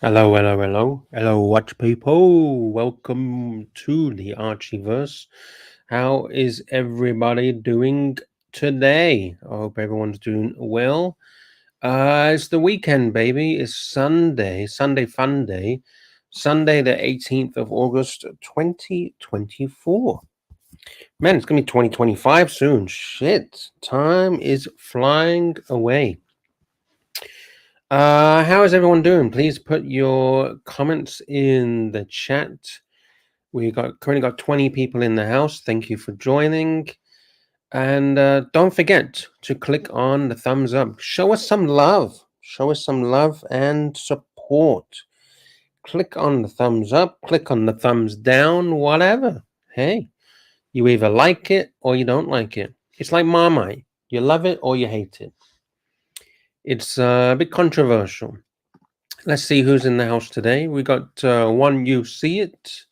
Hello, hello, hello, hello, watch people. Welcome to the Archieverse. How is everybody doing today? I hope everyone's doing well. It's the weekend, baby. It's Sunday fun day, Sunday the 18th of August, 2024. Man, it's gonna be 2025 soon. Shit, time is flying away. How is everyone doing? Please put your comments in the chat. We currently got 20 people in the house. Thank you for joining. And don't forget to click on the thumbs up. Show us some love. Show us some love and support. Click on the thumbs up, click on the thumbs down, whatever. Hey, you either like it or you don't like it. It's like Marmite. You love it or you hate it. It's a bit controversial. Let's see who's in the house today. We got one you see it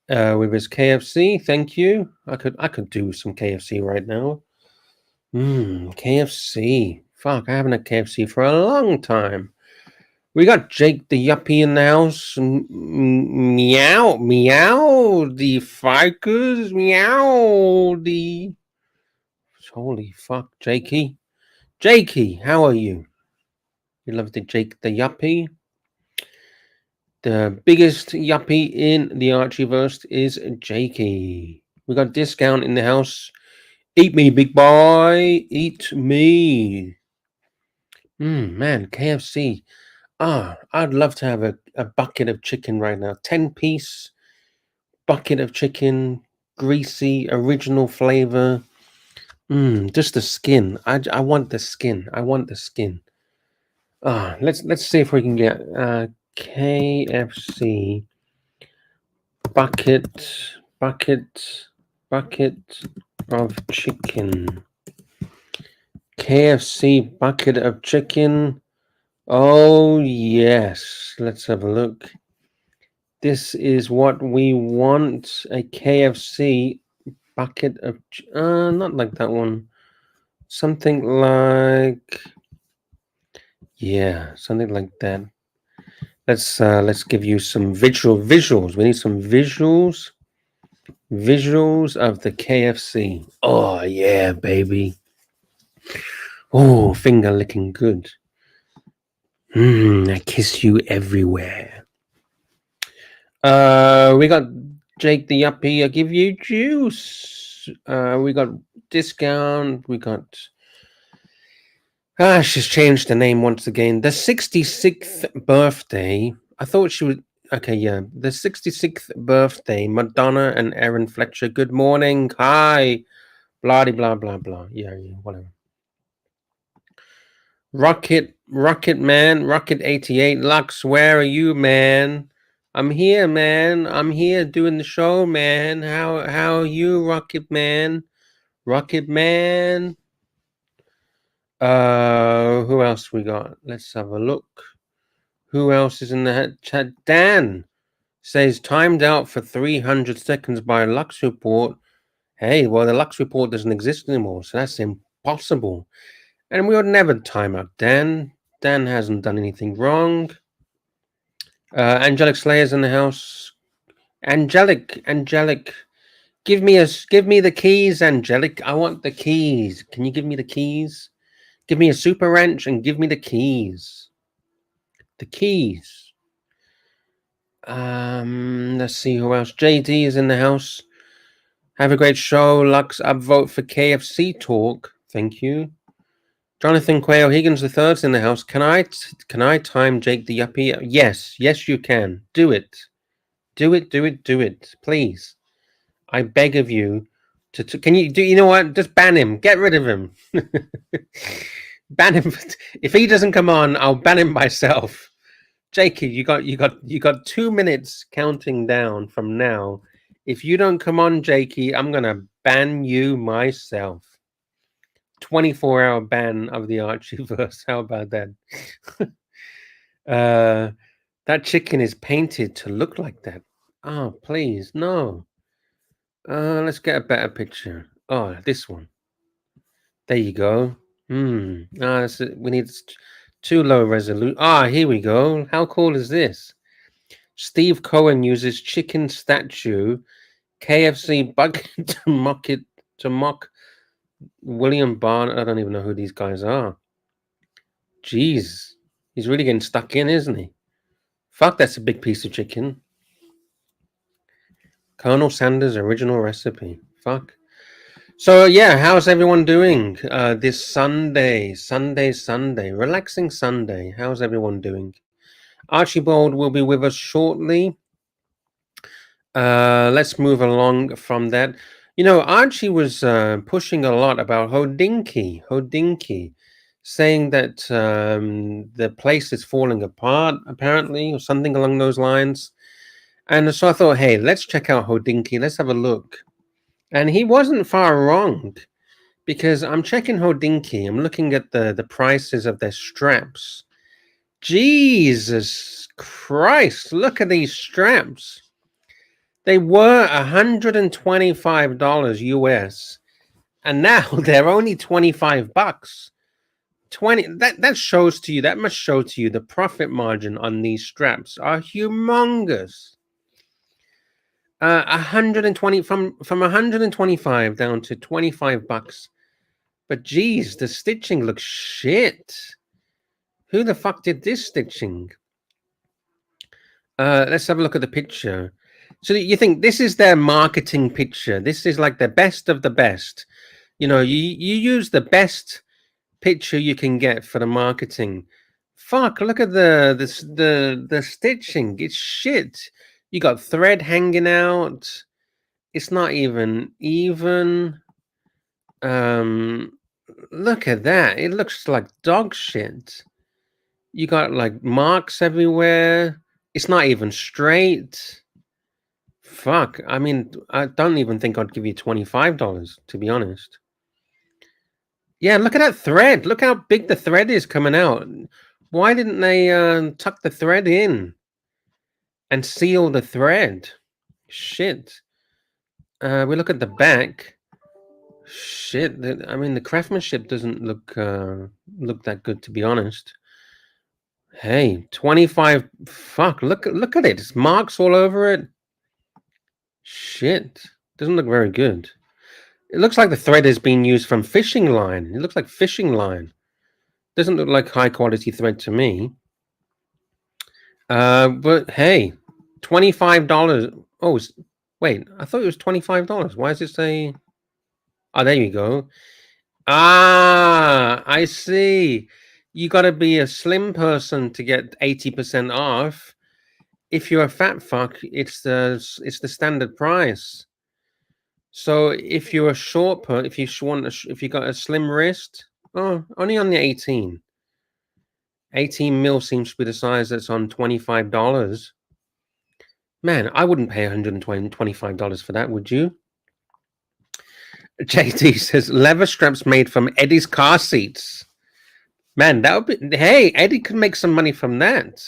with his KFC. Thank you. I could do some KFC right now. KFC. Fuck, I haven't had KFC for a long time. We got Jake the Yuppie in the house. Meow, meow. The Fikers. Meow. The holy fuck, Jakey. Jakey, how are you? You love the Jake the Yuppie. The biggest yuppie in the Archieverse is Jakey. We got discount in the house. Eat me, big boy. Eat me. Man, KFC. I'd love to have a bucket of chicken right now. 10-piece bucket of chicken. Greasy, original flavor. Just the skin. I want the skin. I want the skin. Let's see if we can get KFC bucket of chicken. KFC bucket of chicken. Oh yes, let's have a look. This is what we want, a KFC bucket of not like that one. Something like something like that. Let's give you some visuals. We need some visuals of the KFC. Oh yeah, baby. Oh, finger licking good. I kiss you everywhere. We got Jake the Yuppie. I give you juice. We got discount. We got. She's changed the name once again. The 66th birthday. I thought she would. Okay, yeah. The 66th birthday. Madonna and Aaron Fletcher. Good morning. Hi. Blah, blah, blah, blah. Yeah, whatever. Rocket Man. Rocket 88. Lux, where are you, man? I'm here, man. I'm here doing the show, man. How are you, Rocket Man? Rocket Man. Who else we got? Let's have a look. Who else is in the chat? Dan says timed out for 300 seconds by Lux Report. Hey, well, the Lux Report doesn't exist anymore, so that's impossible. And we would never time out Dan. Dan hasn't done anything wrong. Angelic Slayer's in the house. Angelic. Give me the keys, Angelic. I want the keys. Can you give me the keys? Give me a super wrench and give me the keys. The keys. Let's see who else. JD is in the house. Have a great show. Lux, upvote for KFC talk. Thank you. Jonathan Quayle Higgins III's in the house. Can I time Jake the Yuppie? Yes, you can. Do it. Do it, please. I beg of you to can you do? You know what? Just ban him. Get rid of him. Ban him. If he doesn't come on, I'll ban him myself. Jakey, you got 2 minutes counting down from now. If you don't come on, Jakey, I'm gonna ban you myself. 24-hour ban of the Archieverse. How about that? That chicken is painted to look like that. Oh, please, no. Let's get a better picture. Oh, this one. There you go. We need Too low resolution. Ah, here we go. How cool is this? Steve Cohen uses chicken statue, KFC bucket to mock William Barn. I don't even know who these guys are. Jeez, he's really getting stuck in, isn't he? Fuck, that's a big piece of chicken. Colonel Sanders' original recipe. Fuck. So yeah, how's everyone doing this Sunday? Relaxing Sunday. How's everyone doing? Archibald will be with us shortly. Let's move along from that. You know, Archie was pushing a lot about Hodinkee, saying that the place is falling apart, apparently, or something along those lines. And so I thought, hey, let's check out Hodinkee. Let's have a look. And he wasn't far wrong, because I'm checking Hodinkee. I'm looking at the prices of their straps. Jesus Christ, look at these straps. They were $125 US, and now they're only 25 bucks. 20 that shows to you, that must show to you the profit margin on these straps are humongous. 120 from 125 down to 25 bucks. But geez, the stitching looks shit. Who the fuck did this stitching? Let's have a look at the picture. So you think this is their marketing picture? This is like the best of the best. You know, you use the best picture you can get for the marketing. Fuck! Look at the stitching. It's shit. You got thread hanging out. It's not even. Look at that. It looks like dog shit. You got like marks everywhere. It's not even straight. Fuck. I mean, I don't even think I'd give you $25, to be honest. Yeah, look at that thread. Look how big the thread is coming out. Why didn't they tuck the thread in and seal the thread? Shit. We look at the back. Shit. I mean, the craftsmanship doesn't look that good, to be honest. Hey, 25. Fuck. Look at it. It's marks all over it. Shit. Doesn't look very good. It looks like the thread is being used from fishing line. It looks like fishing line. Doesn't look like high quality thread to me. But hey, $25. Oh, wait, I thought it was $25. Why does it say? Oh, there you go. Ah, I see. You got to be a slim person to get 80% off. If you're a fat fuck, it's the standard price. So if you're a short person, if you got a slim wrist, oh, only on the 18. 18 mil seems to be the size that's on $25. Man, I wouldn't pay $125 for that, would you? JT says leather straps made from Eddie's car seats. Man, that would be. Hey, Eddie could make some money from that.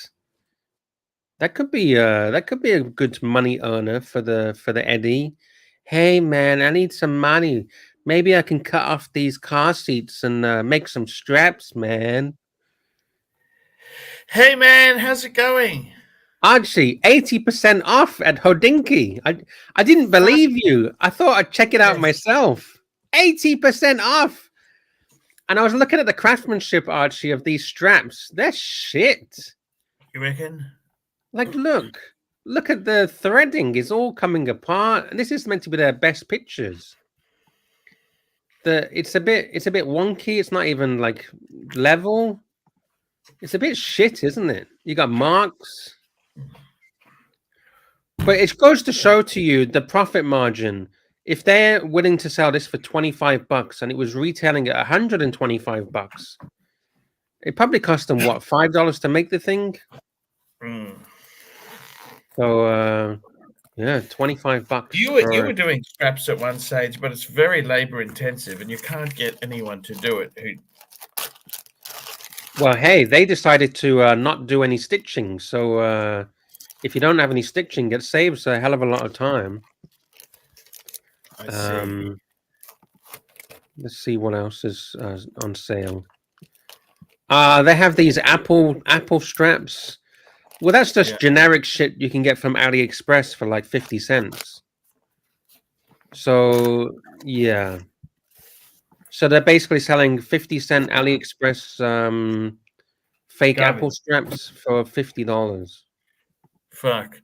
That could be a good money earner for the Eddie. Hey man, I need some money. Maybe I can cut off these car seats and make some straps, man. Hey man, how's it going? Archie, 80% off at Hodinkee. I didn't believe you. I thought I'd check it out myself. 80% off. And I was looking at the craftsmanship, Archie, of these straps. They're shit. You reckon? Like, look at the threading. It's all coming apart. And this is meant to be their best pictures. It's a bit wonky. It's not even like level. It's a bit shit, isn't it? You got marks. But it goes to show to you the profit margin. If they're willing to sell this for 25 bucks and it was retailing at 125 bucks, it probably cost them what, $5 to make the thing? So yeah, 25 bucks. You were doing straps at one stage, but it's very labor intensive and you can't get anyone to do it Well, hey, they decided to not do any stitching. So if you don't have any stitching, it saves a hell of a lot of time. I see. Let's see what else is on sale. They have these Apple straps. Well, that's just Yeah. generic shit you can get from AliExpress for like 50 cents. So yeah. So they're basically selling 50-cent AliExpress fake Apple Garbage. straps for $50. Fuck.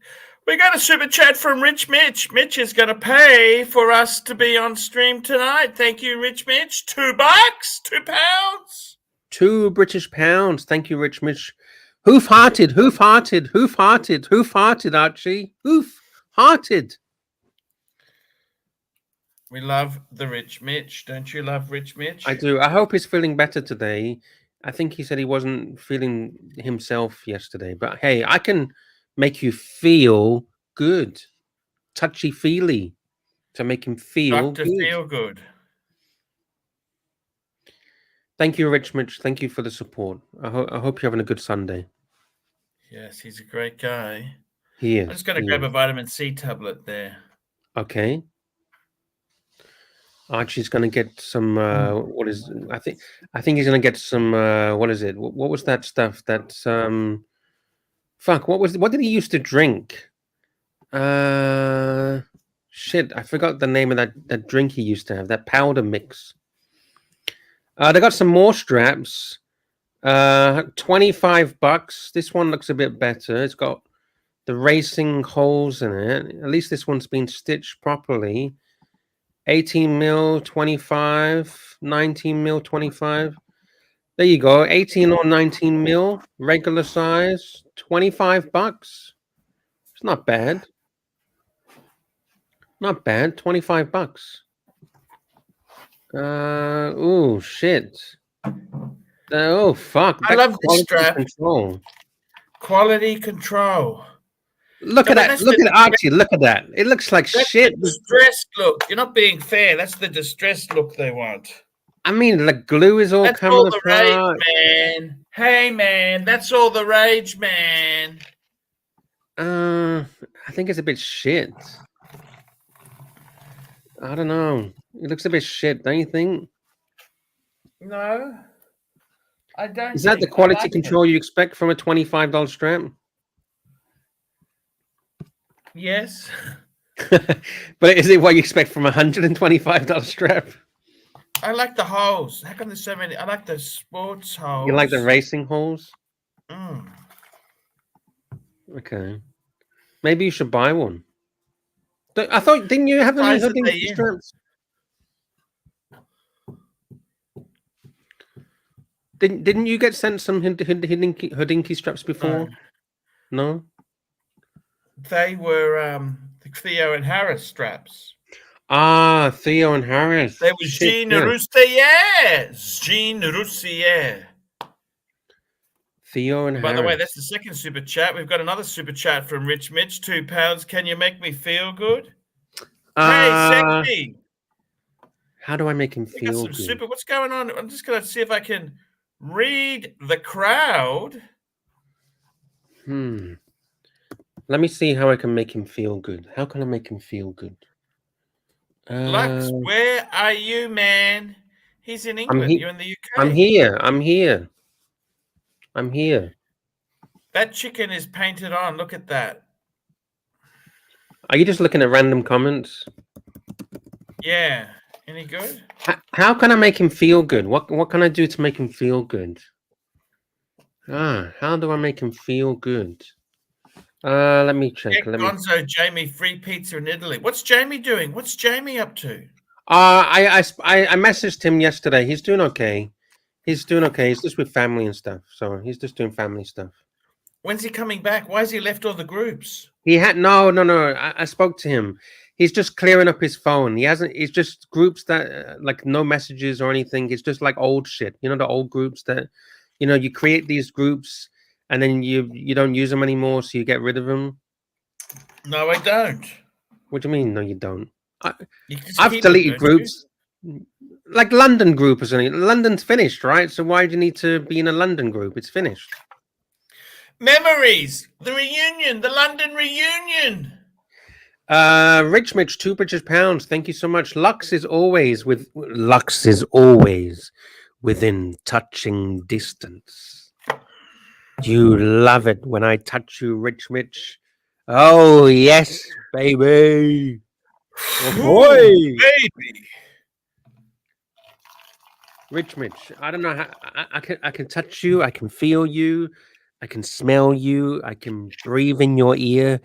We got a super chat from Rich Mitch. Mitch is going to pay for us to be on stream tonight. Thank you, Rich Mitch. $2, £2. 2 British pounds. Thank you, Rich Mitch. Hoof-hearted, hoof-hearted, hoof-hearted, hoof-hearted, Archie. Hoof-hearted. We love the Rich Mitch. Don't you love Rich Mitch? I do. I hope he's feeling better today. I think he said he wasn't feeling himself yesterday. But hey, I can make you feel good. Touchy-feely to make him feel Dr. good. Feel Good. Thank you, Rich Mitch. Thank you for the support. I hope you're having a good Sunday. Yes, he's a great guy. He is. I'm just going to grab a vitamin C tablet there. Okay. Archie's going to get some. What is? I think he's going to get some. What is it? What was that stuff? That's Fuck. What did he used to drink? Shit. I forgot the name of that drink he used to have. That powder mix. They got some more straps. $25. This one looks a bit better. It's got the racing holes in it. At least this one's been stitched properly. 18 mil, 25, 19 mil, 25. There you go. 18 or 19 mil, regular size, $25. It's not bad. Not bad. $25. Oh shit. Oh fuck. I love this quality strap. control. Quality control. Look No, at but that. that's Look the- at Archie. Look at that. It looks like That's shit. the distressed look. You're not being fair. That's the distressed look they want. I mean, the glue is all That's coming all the apart. rage, man. Hey, man. That's all the rage, man. I think it's a bit shit. I don't know. It looks a bit shit, don't you think? No, I don't. Is that the think. I quality like control you expect from a $25 strap? it. Yes. But is it what you expect from a $125 strap? I like the holes. How come there's so many? I like the sports holes. You like the racing holes? Mm. Okay. Maybe you should buy one. I thought, didn't you have any Price are they Hodinkee in? straps? Didn't you get sent some Hodinkee straps before? No? They were the Theo and Harris straps. Ah, Theo and Harris. They were Shit, Jean yeah. Roussier. Jean Roussier. Theo and By Harris. the way, that's the second super chat. We've got another super chat from Rich Mitch, £2. Can you make me feel good? Hey, sexy. How do I make him We got feel some good? super. What's going on? I'm just going to see if I can read the crowd. Let me see how I can make him feel good. How can I make him feel good? Lux, where are you, man? He's in England. You're in the UK. I'm here. I'm here. I'm here. That chicken is painted on. Look at that. Are you just looking at random comments? Yeah. Any good? How can I make him feel good? What can I do to make him feel good? How do I make him feel good? Let me check. Get Gonzo Jamie free pizza in Italy. What's Jamie doing? What's Jamie up to? I messaged him yesterday. He's doing okay. He's doing okay. He's just with family and stuff. So he's just doing family stuff. When's he coming back? Why has he left all the groups? He had no. I spoke to him. He's just clearing up his phone. He hasn't. It's just groups that like no messages or anything. It's just like old shit. You know, the old groups that, you know, you create these groups and then you don't use them anymore, so you get rid of them. No, I don't. What do you mean? No, you don't. I've deleted groups, like London group or something. London's finished, right? So why do you need to be in a London group? It's finished. Memories, the reunion, the London reunion. Rich Mitch, 2 British pounds. Thank you so much. Lux is always with within touching distance. You love it when I touch you, Rich Mitch. Oh, yes, baby. Oh, boy. Baby. Rich Mitch, I don't know how I can touch you, I can feel you, I can smell you, I can breathe in your ear.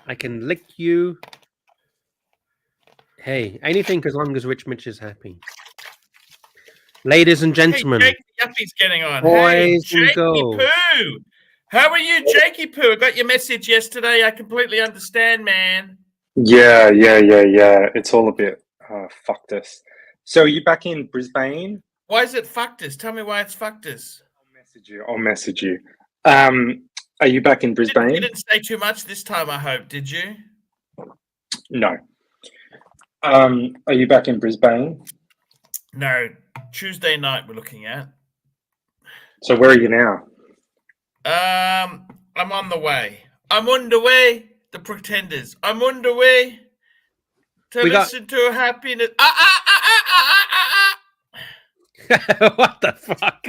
I can lick you. Hey, anything as long as Rich Mitch is happy. Ladies and gentlemen, hey, Jakey Yuppie's getting on. boys Hey, and Jakey girls. Poo. How are you, Jakey Poo? I got your message yesterday. I completely understand, man. Yeah. It's all a bit fucked us. So are you back in Brisbane? Why is it fucked us? Tell me why it's fucked us. I'll message you. Are you back in Brisbane? You didn't say too much this time, I hope, did you? No. Are you back in Brisbane? No. Tuesday night we're looking at. So where are you now? I'm on the way. I'm on the way. The Pretenders. I'm on the way to listen to happiness. What the fuck?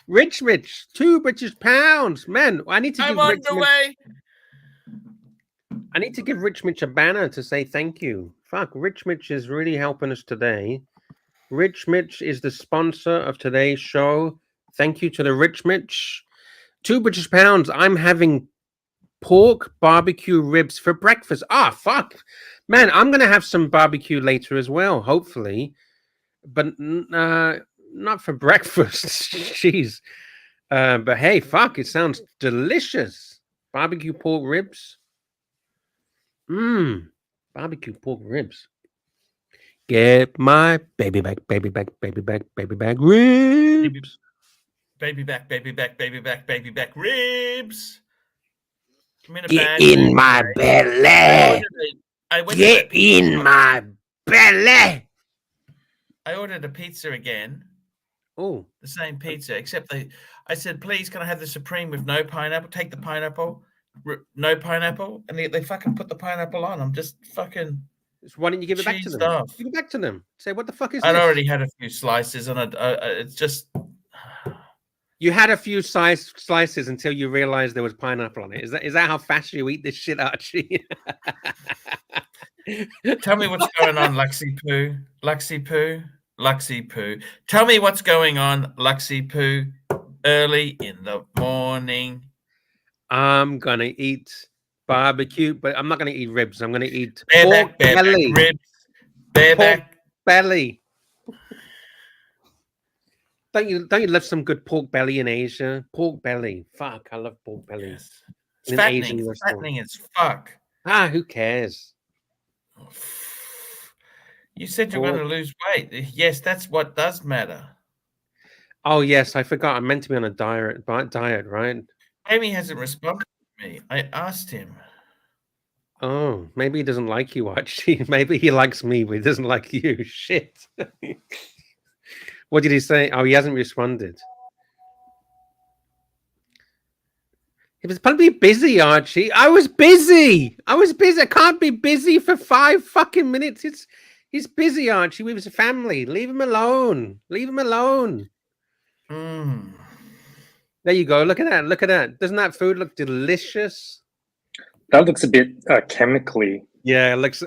Rich Mitch, £2 man. I need to give I'm on Rich the Mitch, way. I need to give Rich Mitch a banner to say thank you. Fuck, Rich Mitch is really helping us today. Rich Mitch is the sponsor of today's show. Thank you to the Rich Mitch. £2. I'm having pork barbecue ribs for breakfast. Ah, fuck. Man, I'm going to have some barbecue later as well, hopefully. But not for breakfast. Jeez. But hey, fuck, it sounds delicious. Barbecue pork ribs. Barbecue pork ribs. Get my baby back ribs. Baby back ribs. Get in my belly. Get in my belly. I ordered a pizza again. Oh, the same pizza, except I said, please, can I have the Supreme with no pineapple? Take the pineapple, no pineapple, and they fucking put the pineapple on. I'm just fucking. So why didn't you give it back to them? Off. Give it back to them. Say, what the fuck is I'd this? already had a few slices, and it's just. You had a few slices until you realized there was pineapple on it. Is that how fast you eat this shit, Archie? Tell me what's going on, Luxy Poo. Tell me what's going on, Luxy Poo, early in the morning. I'm gonna eat barbecue, but I'm not gonna eat ribs. I'm gonna eat pork belly. Ribs. Pork belly. Don't you love some good pork belly in Asia? Pork belly. Fuck, I love pork belly. Yes. It's fattening as fuck. Ah, who cares? You said you're going to lose weight. Yes, that's what does matter. Oh, yes, I forgot. I meant to be on a diet, right? Amy hasn't responded to me. I asked him. Oh, maybe he doesn't like you, Archie. Maybe he likes me, but he doesn't like you. Shit. What did he say? Oh, he hasn't responded. He was probably busy, Archie. I was busy. I can't be busy for 5 fucking minutes. He's busy, Archie, with his family. Leave him alone. There you go. Look at that. Doesn't that food look delicious? That looks a bit chemically. Yeah, it looks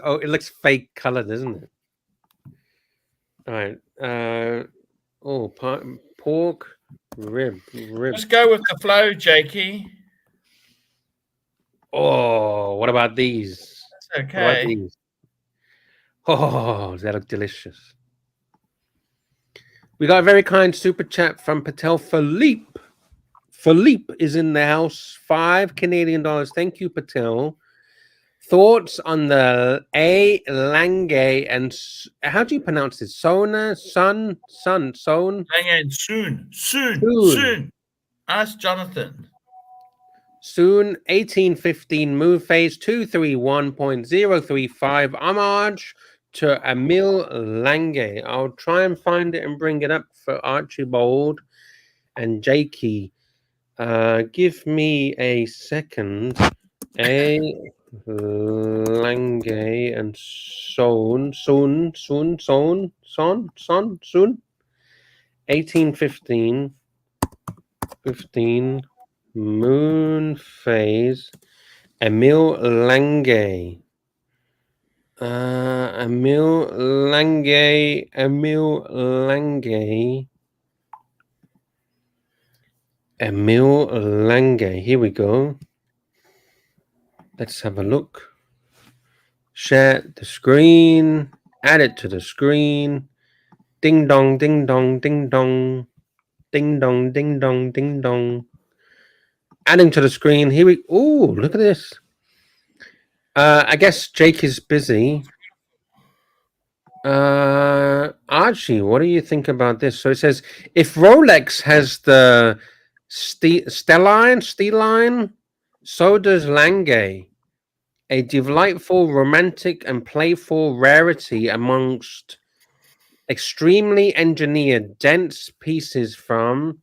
fake color, doesn't it? All right. Pork rib. Let's go with the flow, Jakey. Oh, what about these? That's okay. Oh, they look delicious. We got a very kind super chat from Patek Philippe. Philippe is in the house. $5 Canadian. Thank you, Patel. Thoughts on the Lange and how do you pronounce this? Son. Lange and soon. Ask Jonathan. Soon, 1815 move phase 231.035 homage to Emile Lange. I'll try and find it and bring it up for Archibald and Jakey. Give me a second. A Lange Lange and Son. 1815. 15. Moon phase. Emil Lange. Emil Lange. Emil Lange. Emil Lange. Here we go. Let's have a look. Share the screen. Add it to the screen. Ding dong, ding dong, ding dong. Ding dong, ding dong, ding dong. Adding to the screen. Here we. Ooh, look at this. I guess Jake is busy. Archie, what do you think about this? So it says, if Rolex has the Stelline, so does Lange. A delightful, romantic, and playful rarity amongst extremely engineered, dense pieces from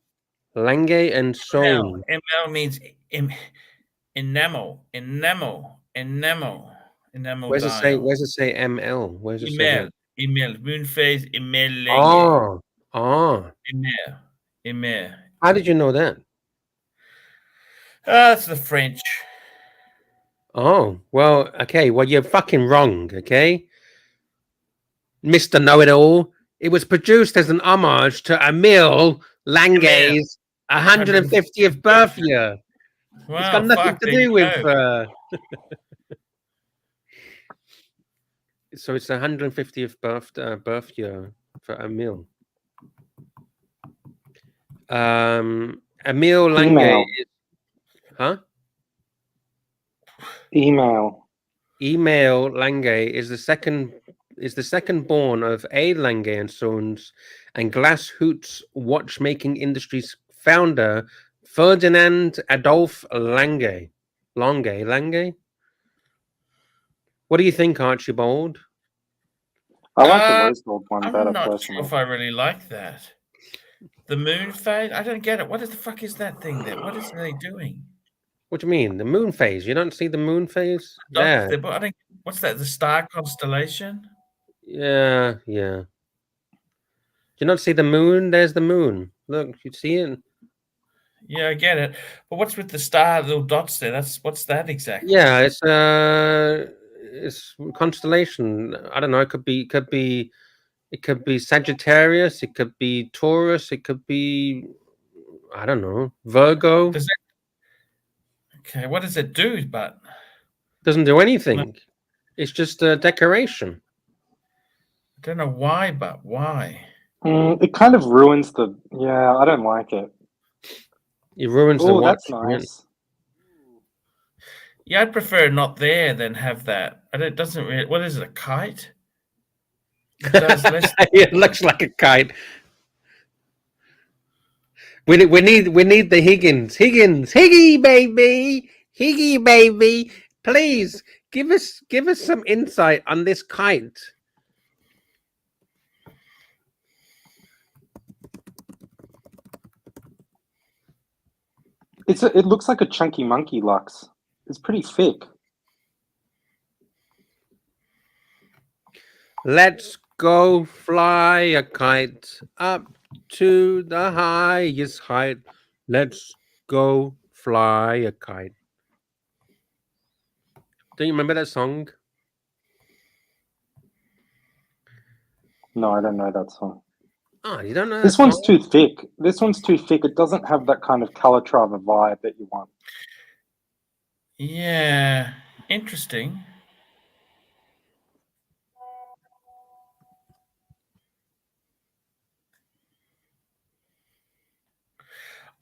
Lange and Son. ML means enamel Where's it say? dial. Where's it say ML? Where's it say? Email. Moon phase. Email. Oh. Email. How did you know that? That's the French. Oh, well, okay. Well, you're fucking wrong, okay? Mr. Know-It-All. It was produced as an homage to Emil Lange's 150th birth year. Wow, it's got nothing to do with... So it's the 150th birth year for Emil. Emil Lange is... Huh? Emil Lange is the second born of A. Lange and Sons and Glass Hoots watchmaking industry's founder Ferdinand Adolf Lange. Lange. What do you think, Archibald? I like the rose gold one better. I'm not personally. sure if I really like that. The moon phase? I don't get it. What the fuck is that thing there? What is they doing? What do you mean? The moon phase? You don't see the moon phase? Yeah. What's that? The star constellation? Yeah. Do you not see the moon? There's the moon. Look, you see it? Yeah, I get it. But what's with the star little dots there? What's that exactly? Yeah, it's constellation. I don't know. It could be Sagittarius. It could be Taurus. It could be, I don't know, Virgo. Okay, what does it do? But doesn't do anything. It's just a decoration. I don't know why, but why? It kind of ruins the. Yeah, I don't like it. It ruins the watch. That's nice. Yeah, I'd prefer not there than have that. It doesn't really. What is it? A kite? It does less. It looks like a kite. We need the Higgins, Higgy baby, please give us some insight on this kite. It looks like a chunky monkey, Lux. It's pretty thick. Let's go fly a kite up to the highest height. Let's go fly a kite. Do you remember that song? No, I don't know that song. Oh, you don't know this one's too thick. This one's too thick. It doesn't have that kind of Calatrava vibe that you want. Yeah, interesting.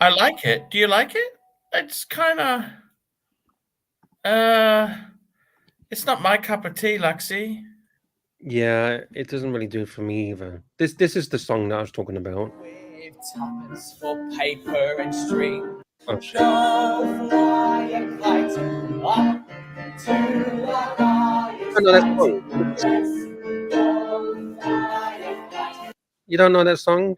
I like it. Do you like it? It's kind of it's not my cup of tea, Luxie. Yeah, it doesn't really do it for me either. This is the song that I was talking about. With tuppence for paper and string. Oh, shit. Go fly a kite up to the highest heights. You don't know that song?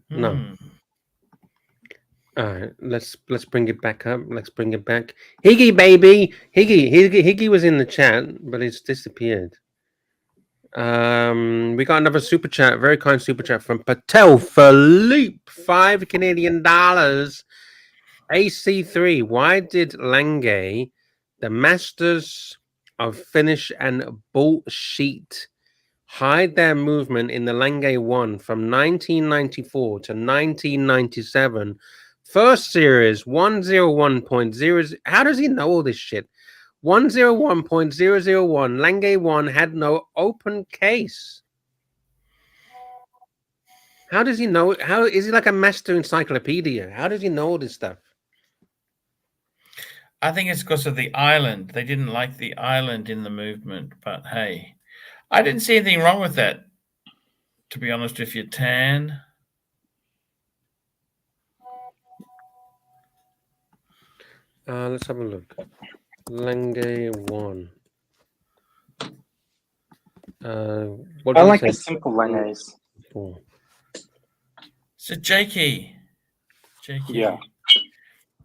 No. All right, let's bring it back up. Let's bring it back. Higgy, baby, Higgy was in the chat, but it's disappeared. We got another super chat, very kind super chat from Patek Philippe, $5 Canadian. AC3. Why did Lange, the masters of finish and bullshit, hide their movement in the Lange 1 from 1994 to 1997? First series 101.0. How does he know all this shit? 101.001. Lange 1 had no open case. How does he know? How is he like a master encyclopedia? How does he know all this stuff? I think it's because of the island. They didn't like the island in the movement, but hey, I didn't see anything wrong with that, to be honest with you, Tan. Let's have a look. Lange 1. What I did he like say? the simple Langes. So, Jakey, Yeah.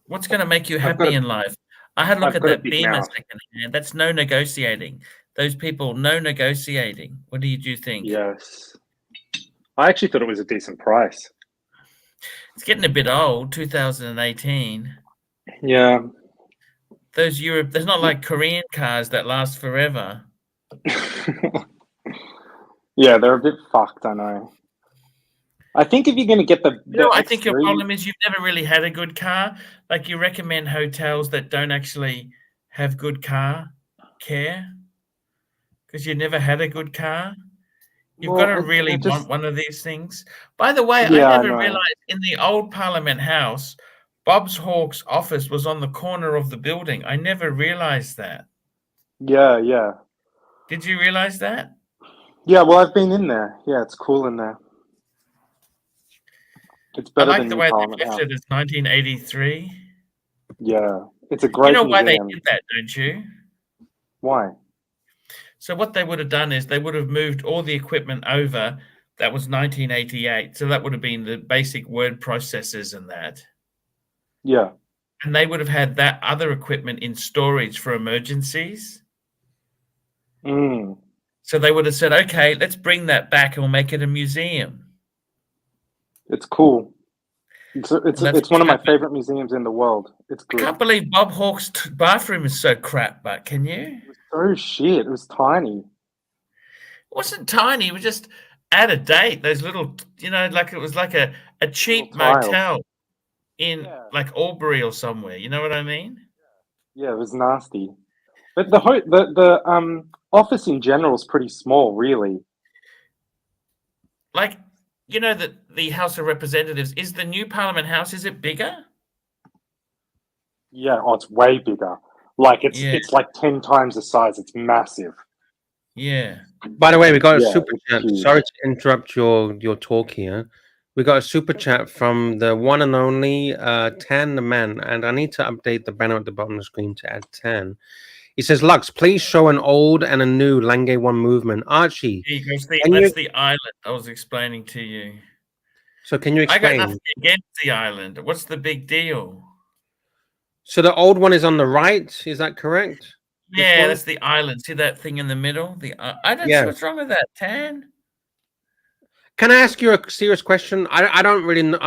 what's going to make you I've got happy a- in life? I had a look I've at got a that big Beamer mouth. secondhand. That's no negotiating. Those people, no negotiating. What do you think? Yes. I actually thought it was a decent price. It's getting a bit old, 2018. Yeah. Those there's not like Korean cars that last forever. Yeah, they're a bit fucked, I know. I think if you're going to get the I think your X3, problem is you've never really had a good car. Like you recommend hotels that don't actually have good car care because you never had a good car. You've got to really want one of these things. By the way, Yeah, I I never know. realized in the old Parliament House, Bob's Hawke's office was on the corner of the building. I never realized that. Yeah, yeah. Did you realize that? Yeah, well, I've been in there. Yeah, it's cool in there. It's I better like than the New way Parliament they left House. it as 1983. Yeah, it's a great You know why they museum. did that, don't you? Why? So what they would have done is they would have moved all the equipment over. That was 1988. So that would have been the basic word processors and that. Yeah. And they would have had that other equipment in storage for emergencies. Mm. So they would have said, okay, let's bring that back and we'll make it a museum. It's cool. It's one of my favorite museums in the world. It's good. I can't believe Bob Hawke's bathroom is so crap, but can you? It was so shit. It was tiny. It wasn't tiny. It was just out of date. Those little, like it was like a cheap motel in like Albury or somewhere. You know what I mean? Yeah, it was nasty. But the office in general is pretty small, really. Like, that the House of Representatives is the new Parliament House. Is it bigger? Yeah, it's way bigger. Like it's like 10 times the size. It's massive. Yeah. By the way, we got a super chat. Sorry to interrupt your talk here. We got a super chat from the one and only Tan the Man, and I need to update the banner at the bottom of the screen to add Tan. He says, Lux, please show an old and a new Lange 1 movement. Archie. That's the island I was explaining to you. So can you explain? I got nothing against the island. What's the big deal? So the old one is on the right. Is that correct? Yeah, that's the island. See that thing in the middle? I don't see what's wrong with that, Tan. Can I ask you a serious question? I don't really know,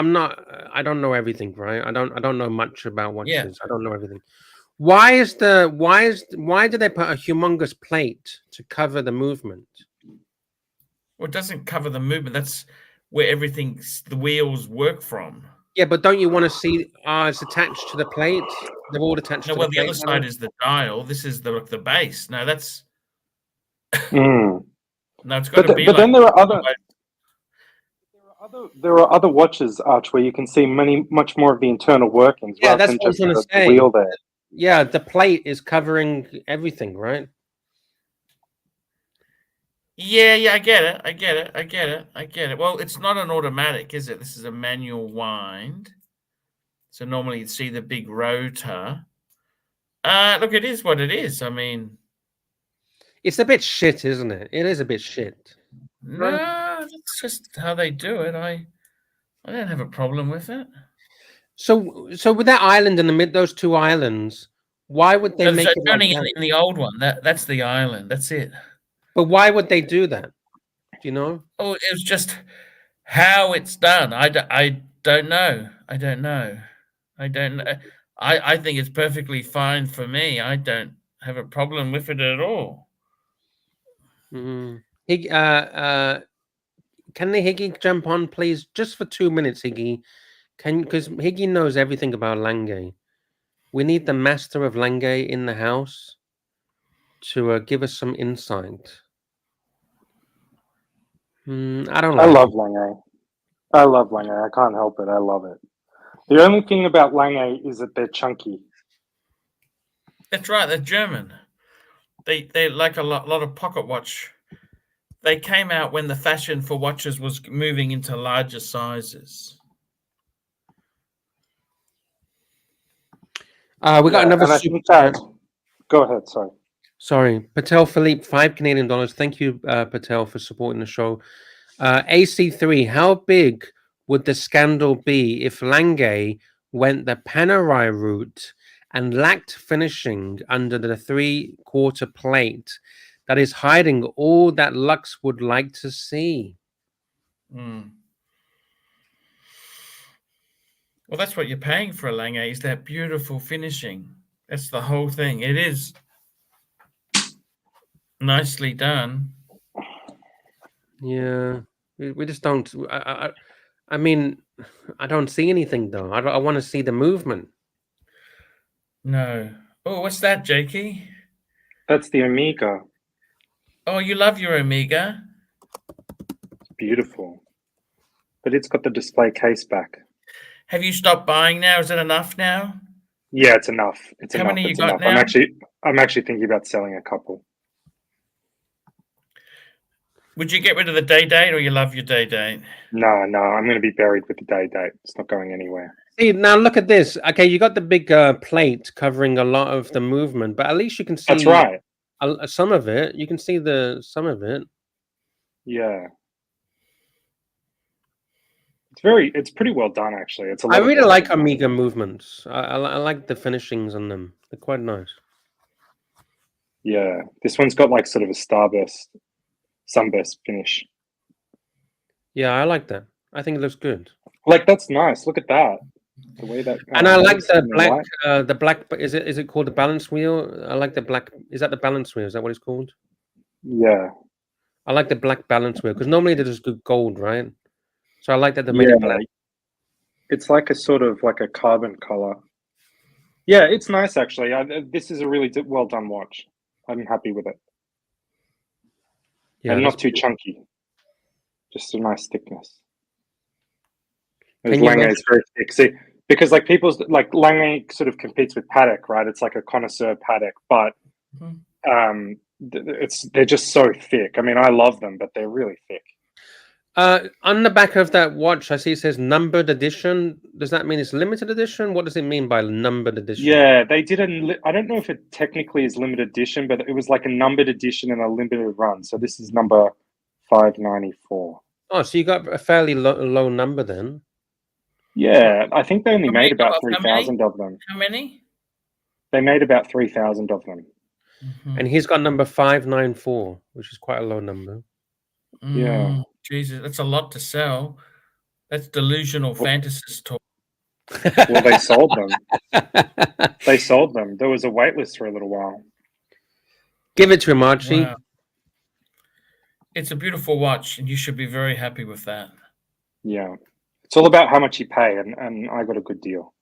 I don't know everything, right? I don't know much about watches. Yeah. I don't know everything. Why did they put a humongous plate to cover the movement? Well, it doesn't cover the movement. That's where the wheels work from. Yeah, but don't you want to see it's attached to the plate? They're all attached to the plate. The other side is the dial. This is the base. No, that's No, it's got to be. But then there are other watches, Arch, where you can see much more of the internal workings. Yeah, rather that's than what I was just going to say. The wheel there. Yeah, the plate is covering everything, right? Yeah, I get it. Well, it's not an automatic, is it? This is a manual wind. So normally you'd see the big rotor. Look, it is what it is. I mean, it's a bit shit, isn't it? It is a bit shit. No, that's just how they do it. I don't have a problem with it. So with that island in the mid, those two islands, why would they make So it it's like only that? in the old one. That's the island. That's it. But why would they do that? Do you know? Oh, it was just how it's done. I don't know. I don't know. I don't know. I think it's perfectly fine for me. I don't have a problem with it at all. Mm. Can the Higgy jump on, please, just for 2 minutes, Higgy? Because Higgy knows everything about Lange. We need the master of Lange in the house to give us some insight. I don't. I Like love it. Lange. I love Lange. I can't help it. I love it. The only thing about Lange is that they're chunky. That's right. They're German. They like a lot of pocket watch. They came out when the fashion for watches was moving into larger sizes. We got another and I super think chat. that. Go ahead. Sorry. Sorry, Patel Philippe, $5 Canadian. Thank you, Patel, for supporting the show. AC3, how big would the scandal be if Lange went the Panerai route and lacked finishing under the 3/4 plate that is hiding all that Lux would like to see? Well, that's what you're paying for a Lange, is that beautiful finishing. That's the whole thing. It is nicely done. Yeah, we just don't. I mean, I don't see anything though. I want to see the movement. No. Oh, what's that, Jakey? That's the Omega. Oh, you love your Omega. It's beautiful. But it's got the display case back. Have you stopped buying now? Is it enough now? Yeah, it's enough. It's How enough. many you It's got enough. now? I'm actually thinking about selling a couple. Would you get rid of the day date, or you love your day date? No, I'm going to be buried with the day date. It's not going anywhere. See, now look at this. Okay, you got the big plate covering a lot of the movement, but at least you can see. That's right. Some of it. You can see some of it. Yeah. It's pretty well done actually. It's a lot I of really work. like Omega movements. I like the finishings on them. They're quite nice. Yeah, this one's got like sort of a sunburst finish. Yeah, I like that. I think it looks good. Like that's nice. Look at that. The way that. And I like the in black. light. The black. Is it called the balance wheel? I like the black. Is that the balance wheel? Is that what it's called? Yeah. I like the black balance wheel because normally they're just good gold, right? So I like that they made it black. It's like a sort of like a carbon color. Yeah, it's nice actually. This is a really well done watch. I'm happy with it. Yeah, and that's not too chunky. Just a nice thickness. Can you Lange measure- is very thick. See, because like people's like Lange sort of competes with Patek, right? It's like a connoisseur Patek, but they're just so thick. I mean, I love them, but they're really thick. On the back of that watch, I see it says numbered edition. Does that mean it's limited edition? What does it mean by numbered edition? Yeah, they did I don't know if it technically is limited edition, but it was like a numbered edition and a limited run. So this is number 594. Oh, so you got a fairly low number then. Yeah, I think they only How made many- about how many? 3,000 of them. How many? They made about 3,000 of them. And he's got number 594, which is quite a low number. Yeah. Jesus, that's a lot to sell. That's delusional fantasist talk. Well, they sold them. They sold them. There was a wait list for a little while. Give it to him, Archie. Wow. It's a beautiful watch, and you should be very happy with that. Yeah. It's all about how much you pay, and I got a good deal.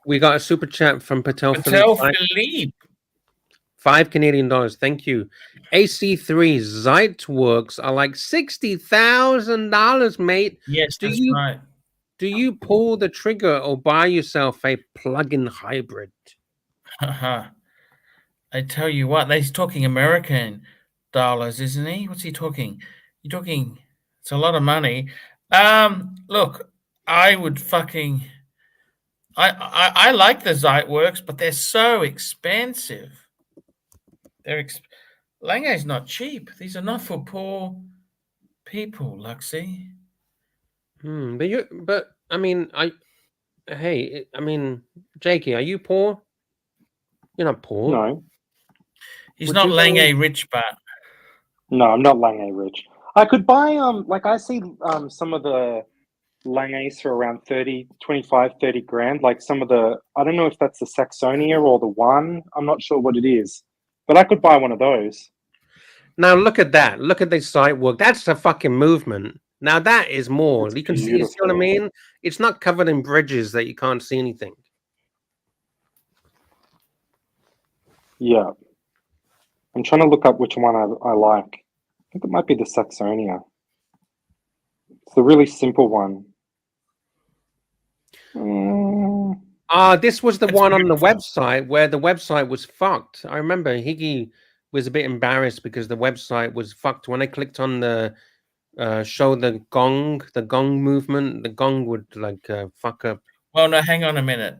We got a super chat from Patel Philippe. $5 Canadian. Thank you. AC3 Zeitworks are like $60,000, mate. Yes, that's right. Do you pull the trigger or buy yourself a plug-in hybrid? I tell you what, he's talking American dollars, isn't he? What's he talking? You're talking. It's a lot of money. Look, I would fucking. I like the Zeitworks, but they're so expensive. Lange's not cheap. These are not for poor people, Luxy. But I mean, Hey, I mean, Jakey, are you poor? You're not poor. No, He's Would not you go Lange in- rich, but no, I'm not Lange rich. I could buy like I see some of the Langes for around 30, 25, 30 grand. Like some of the, I don't know if that's the Saxonia or the one. I'm not sure what it is, but I could buy one of those. Now look at that. Look at this site work. That's a fucking movement. Now that is more. It's You can see. You see what I beautiful. mean? It's not covered in bridges that you can't see anything. Yeah. I'm trying to look up which one I like. I think it might be the Saxonia. It's the really simple one. This was the It's one on the beautiful. website where the website was fucked. I remember Higgy was a bit embarrassed because the website was fucked. When I clicked on the show the gong movement, the gong would like fuck up. Well, no, hang on a minute.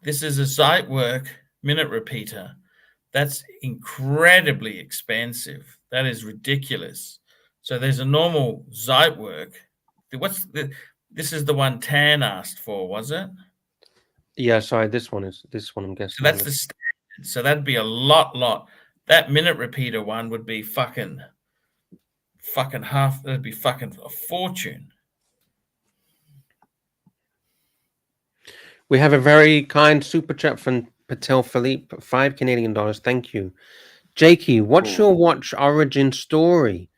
This is a site work minute repeater. That's incredibly expensive. That is ridiculous. So there's a normal Zeitwerk. This is the one Tan asked for, was it? Yeah, sorry, this one I'm guessing. So that's the standard. So that'd be a lot. That minute repeater one would be fucking half. That'd be fucking a fortune. We have a very kind super chat from Patek Philippe, $5 Canadian. Thank you. Jakey, what's your watch origin story?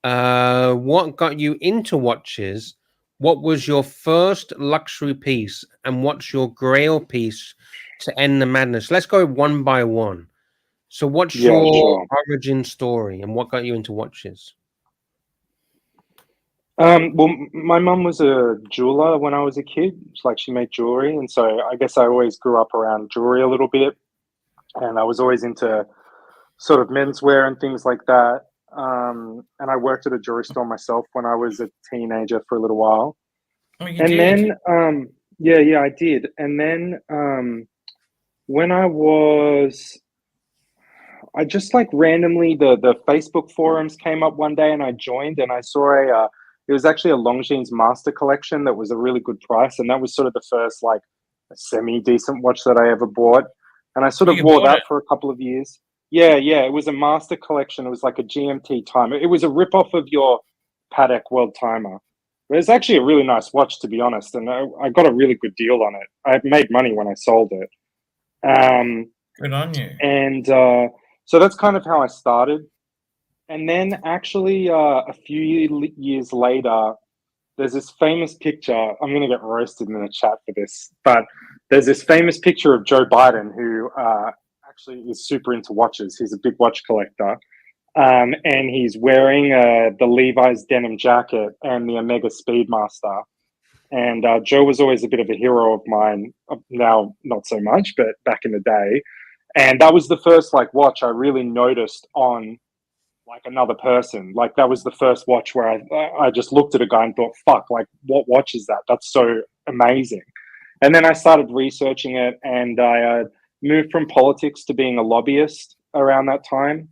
What got you into watches? What was your first luxury piece? And what's your grail piece to end the madness? Let's go one by one. So what's your origin story and what got you into watches? Well, my mum was a jeweler when I was a kid. Like she made jewelry, and so I guess I always grew up around jewelry a little bit, and I was always into sort of menswear and things like that. And I worked at a jewelry store myself when I was a teenager for a little while. Oh, you And did? then, yeah, I did. And then when I just like randomly the Facebook forums came up one day, and I joined, and I saw it was actually a Longines Master Collection that was a really good price, and that was sort of the first like semi decent watch that I ever bought, and I sort of wore that for a couple of years. Yeah, it was a Master Collection. It was like a GMT timer. It was a rip off of your Patek World Timer. It was actually a really nice watch, to be honest, and I got a really good deal on it. I made money when I sold it. Good on you. And so that's kind of how I started. And then actually a few years later, there's this famous picture. I'm going to get roasted in the chat for this, but there's this famous picture of Joe Biden who actually is super into watches. He's a big watch collector. And he's wearing the Levi's denim jacket and the Omega Speedmaster. And Joe was always a bit of a hero of mine. Now, not so much, but back in the day. And that was the first like watch I really noticed on like another person. Like that was the first watch where I just looked at a guy and thought, fuck, like what watch is that? That's so amazing. And then I started researching it, and I moved from politics to being a lobbyist around that time.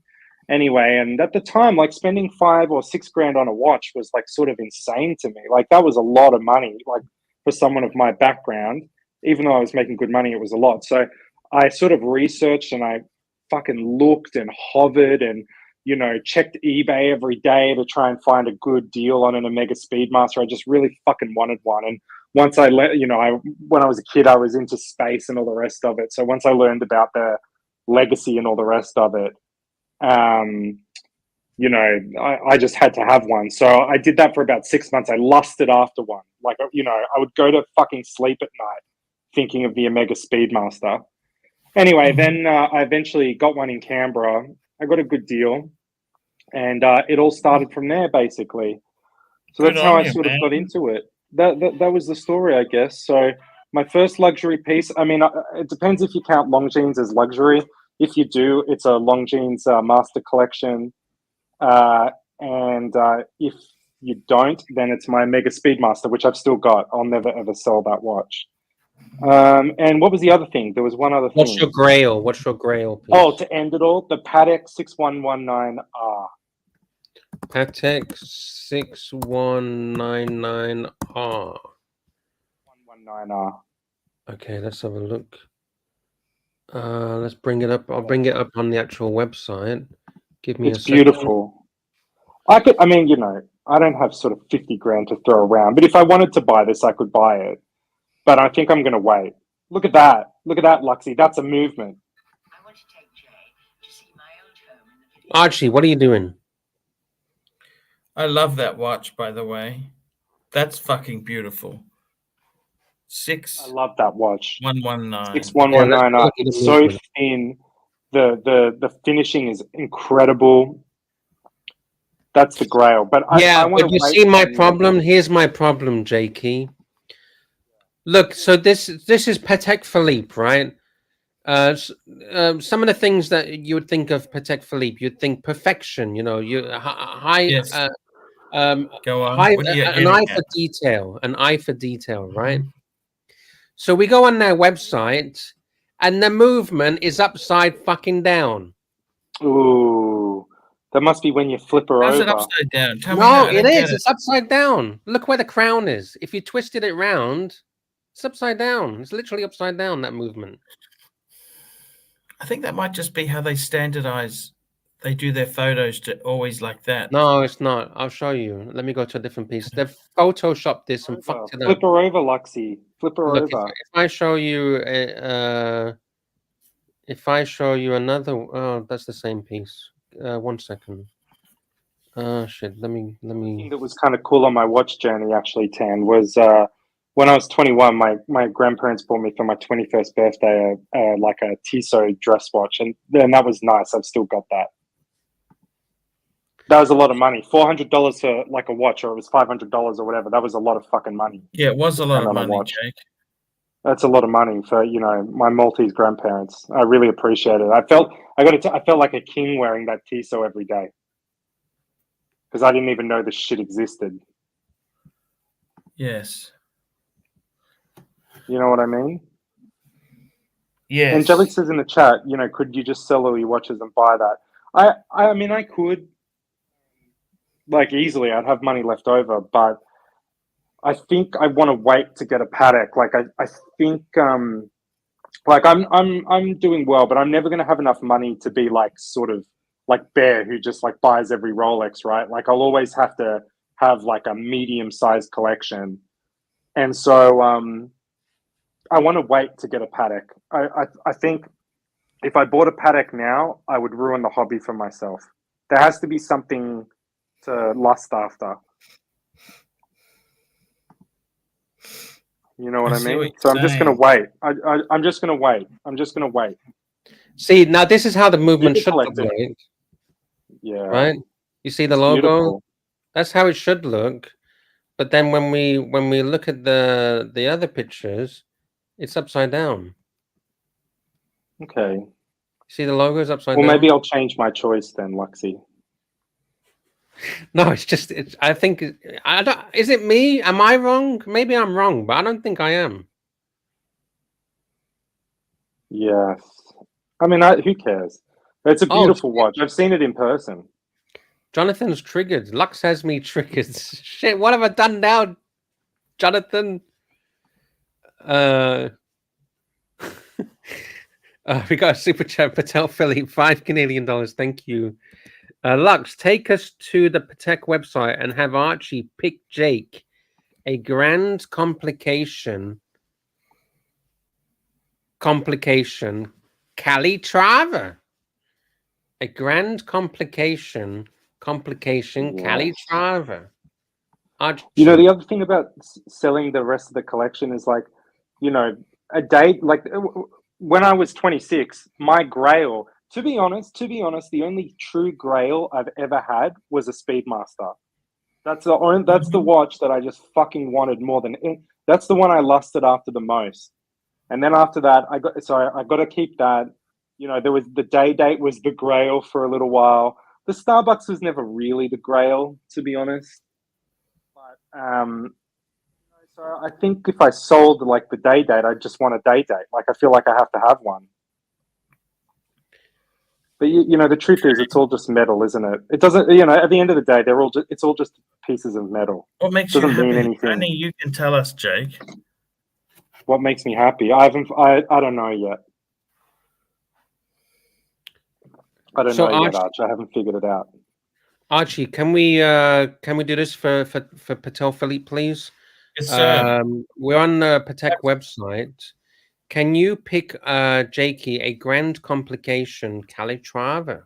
Anyway, and at the time, like spending $5 or $6 grand on a watch was like sort of insane to me. Like that was a lot of money, like for someone of my background. Even though I was making good money, it was a lot. So I sort of researched, and I fucking looked and hovered and, you know, checked eBay every day to try and find a good deal on an Omega Speedmaster. I just really fucking wanted one. And once I when I was a kid, I was into space and all the rest of it. So once I learned about the legacy and all the rest of it, you know, I just had to have one. So I did that for about 6 months. I lusted after one. Like, you know, I would go to fucking sleep at night thinking of the Omega Speedmaster. Anyway, then I eventually got one in Canberra. I got a good deal, and it all started from there, basically. So that's how I sort of got into it. That was the story, I guess. So my first luxury piece, I mean, it depends if you count Longines as luxury. If you do, it's a Longines Master Collection. And if you don't, then it's my Mega Speedmaster, which I've still got. I'll never, ever sell that watch. And what was the other thing? There was one other thing. What's your grail? What's your grail piece? Oh, to end it all, the Patek 6119R. Patek 6199R. 119R. Okay, let's have a look. Let's bring it up. I'll bring it up on the actual website. Give me It's a second. beautiful. I mean, you know, I don't have sort of 50 grand to throw around, but if I wanted to buy this, I could buy it. But I think I'm going to wait. Look at that. Look at that, Luxy. That's a movement. I want to take Jay to see my old home in the village. Archie, what are you doing? I love that watch, by the way. That's fucking beautiful. I love that watch. 6119. 6119. Yeah, It's that's so movement. thin. The finishing is incredible. That's the grail. But I want but to you wait see my and- problem? Here's my problem, Jakey. Look, so this is Patek Philippe, right? Some of the things that you would think of Patek Philippe, you'd think perfection, you know, high, Yes. Go on. high, What are you an getting eye at? for detail, right? So we go on their website, and the movement is upside fucking down. Ooh, that must be when you flip her How's over. it upside down? Tell me No, how. I it don't get is. It's upside down. Look where the crown is. If you twisted it round, it's upside down. It's literally upside down, that movement. I think that might just be how they standardize. They do their photos to always like that. No, it's not. I'll show you. Let me go to a different piece. They've photoshopped this and fucked it up. Flip her over, Luxy. Flip her Look, over. if I show you if I show you another, oh, that's the same piece. 1 second. Shit. Let me. thing that was kind of cool on my watch journey, actually, Tan, was when I was 21, my grandparents bought me for my 21st birthday like a Tissot dress watch, and that was nice. I've still got that. That was a lot of money. $400 for like a watch, or it was $500 or whatever. That was a lot of fucking money. Yeah, it was a lot of on a money, watch. Jake. That's a lot of money for, you know, my Maltese grandparents. I really appreciate it. I felt like a king wearing that Tissot every day, because I didn't even know this shit existed. Yes. You know what I mean? Yes. Angelic says in the chat, you know, could you just sell all your watches and buy that? I mean, I could, like, easily. I'd have money left over, but I think I want to wait to get a Patek. Like, I think, like, I'm doing well, but I'm never going to have enough money to be like sort of like Bear, who just like buys every Rolex, right? Like, I'll always have to have like a medium-sized collection, and so I want to wait to get a Patek. I think if I bought a Patek now, I would ruin the hobby for myself. There has to be something to lust after. You know what I see what mean? you're So I'm just going to saying. wait. I'm just going to wait. I'm just going to wait. See, now this is how the movement can should look collect it. like, Yeah. right? You see the It's logo? beautiful. That's how it should look. But then when we look at the other pictures, it's upside down. Okay. See the logo is upside Well, down. maybe I'll change my choice then, Luxy. No, it's just I think I don't. Is it me? Am I wrong? Maybe I'm wrong, but I don't think I am. Yes. I mean, who cares? It's a Oh, beautiful watch. I've seen it in person. Jonathan's triggered. Lux has me triggered. Shit, what have I done now, Jonathan? We got a super chat. Patel Philippe, $5 Canadian. Thank you. Lux, take us to the Patek website and have Archie pick Jake a grand complication Calitrava. A grand complication Calitrava. Archie. You know, the other thing about selling the rest of the collection is, like, you know, a date, like when I was 26, my grail, to be honest, the only true grail I've ever had was a Speedmaster. That's the watch that I just fucking wanted more than it. That's the one I lusted after the most. And then after that, I got to keep that. You know, there was the date was the grail for a little while. The Starbucks was never really the grail, to be honest. But so I think if I sold like the date, I just want a date. Like, I feel like I have to have one. But you know, the truth is, it's all just metal, isn't it? It doesn't. You know, at the end of the day, it's all just pieces of metal. What makes Doesn't you happy? mean anything. Only you can tell us, Jake. What makes me happy? I don't know yet. I don't So, know yet, Archie, Arch. I haven't figured it out. Archie, can we do this for Patek Philippe, please? Yes, sir. We're on the Patek website. Can you pick Jakey a Grand Complication Calatrava?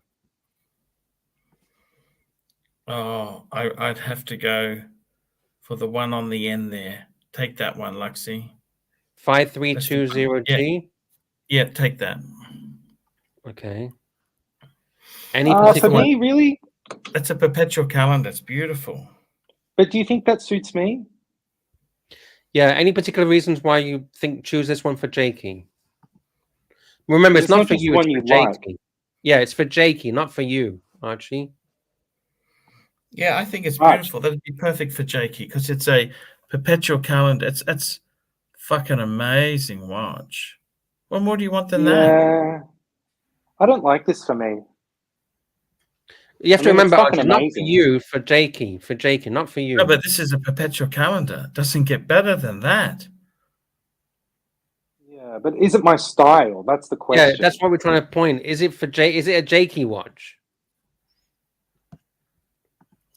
Oh, I'd have to go for the one on the end there. Take that one, Luxy. 5320G. Yeah, take that. Okay. Any For particular? me, really? That's a perpetual calendar. It's beautiful. But do you think that suits me? Yeah. Any particular reasons why you choose this one for Jakey? Remember, It's it's not not for just you. one It's you for Jakey. like. Yeah, it's for Jakey, not for you, Archie. Yeah, I think it's Arch. beautiful. That'd be perfect for Jakey because it's a perpetual calendar. It's fucking amazing watch. What more do you want than that? Yeah. I don't like this for me. You have to mean, it's remember, fucking Archie, not for amazing. you, for Jakey, not for you. No, but this is a perpetual calendar. Doesn't get better than that. Yeah, but is it my style? That's the question. Yeah, that's what we're trying to point. Is it for Is it a Jakey watch?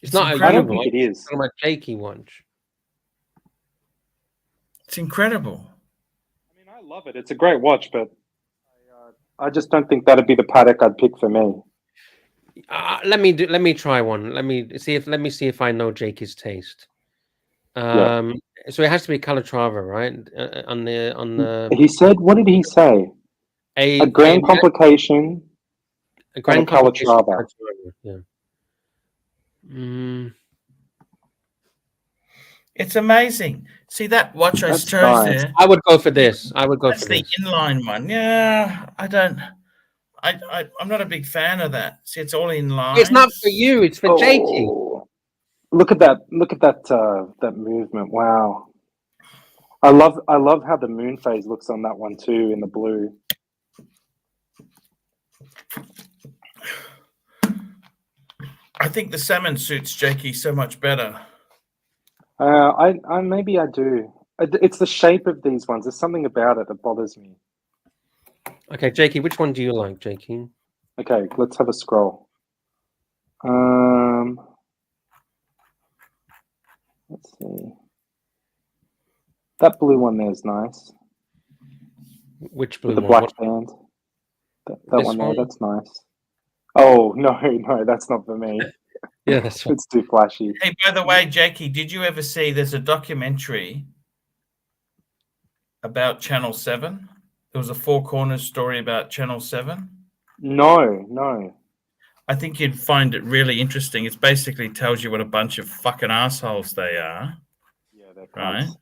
It's not. incredible. I don't think it is. It's talking about Jakey watch. It's incredible. I mean, I love it. It's a great watch, but I just don't think that'd be the Patek I'd pick for me. Let me try one. Let me see if I know Jakey's taste. Yeah. So it has to be Calatrava, right? On the He said, what did he say? A grand complication. A grand and a complication. Calatrava. Yeah. It's amazing. See that watch I That's chose nice. there? I would go for this. That's the inline one. Yeah, I'm not a big fan of that. See, it's all in line. It's not for you. It's for Jakey. Look at that! Look at that movement! Wow, I love how the moon phase looks on that one too in the blue. I think the salmon suits Jakey so much better. I maybe I do. It's the shape of these ones. There's something about it that bothers me. Okay, Jakey, which one do you like, Jakey? Okay, let's have a scroll. Let's see. That blue one there is nice. Which blue With the one? black band. That This one there, one? that's nice. Oh, no, that's not for me. Yeah, that's right. It's too flashy. Hey, by the way, Jakey, did you ever see there's a documentary about Channel 7? There was a Four Corners story about Channel 7. No. I think you'd find it really interesting. It basically tells you what a bunch of fucking assholes they are. Yeah, they're Right? cunts.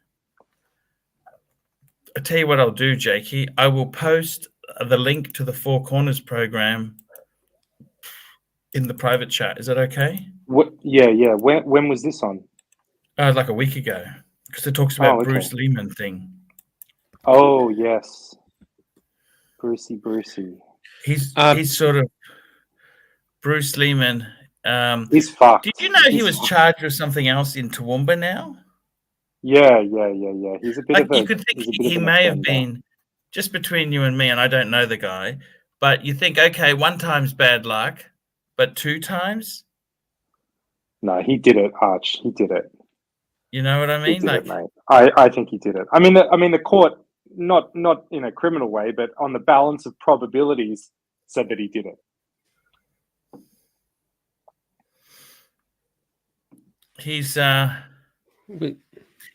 I'll tell you what I'll do, Jakey. I will post the link to the Four Corners program in the private chat. Is that okay? What? Yeah. When was this on? Like a week ago, because it talks about okay. Bruce Lehman thing. Oh, yes. Brucey. He's sort of Bruce Lehman. He's fucked. Did you know he was charged with something else in Toowoomba now? Yeah. He's a bit of a. You could think he may have been, just between you and me, and I don't know the guy, but you think, okay, one time's bad luck, but two times? No, he did it, Arch. He did it. You know what I mean? He did it, mate. I think he did it. I mean, the court, not in a criminal way, but on the balance of probabilities, said that he did it. He's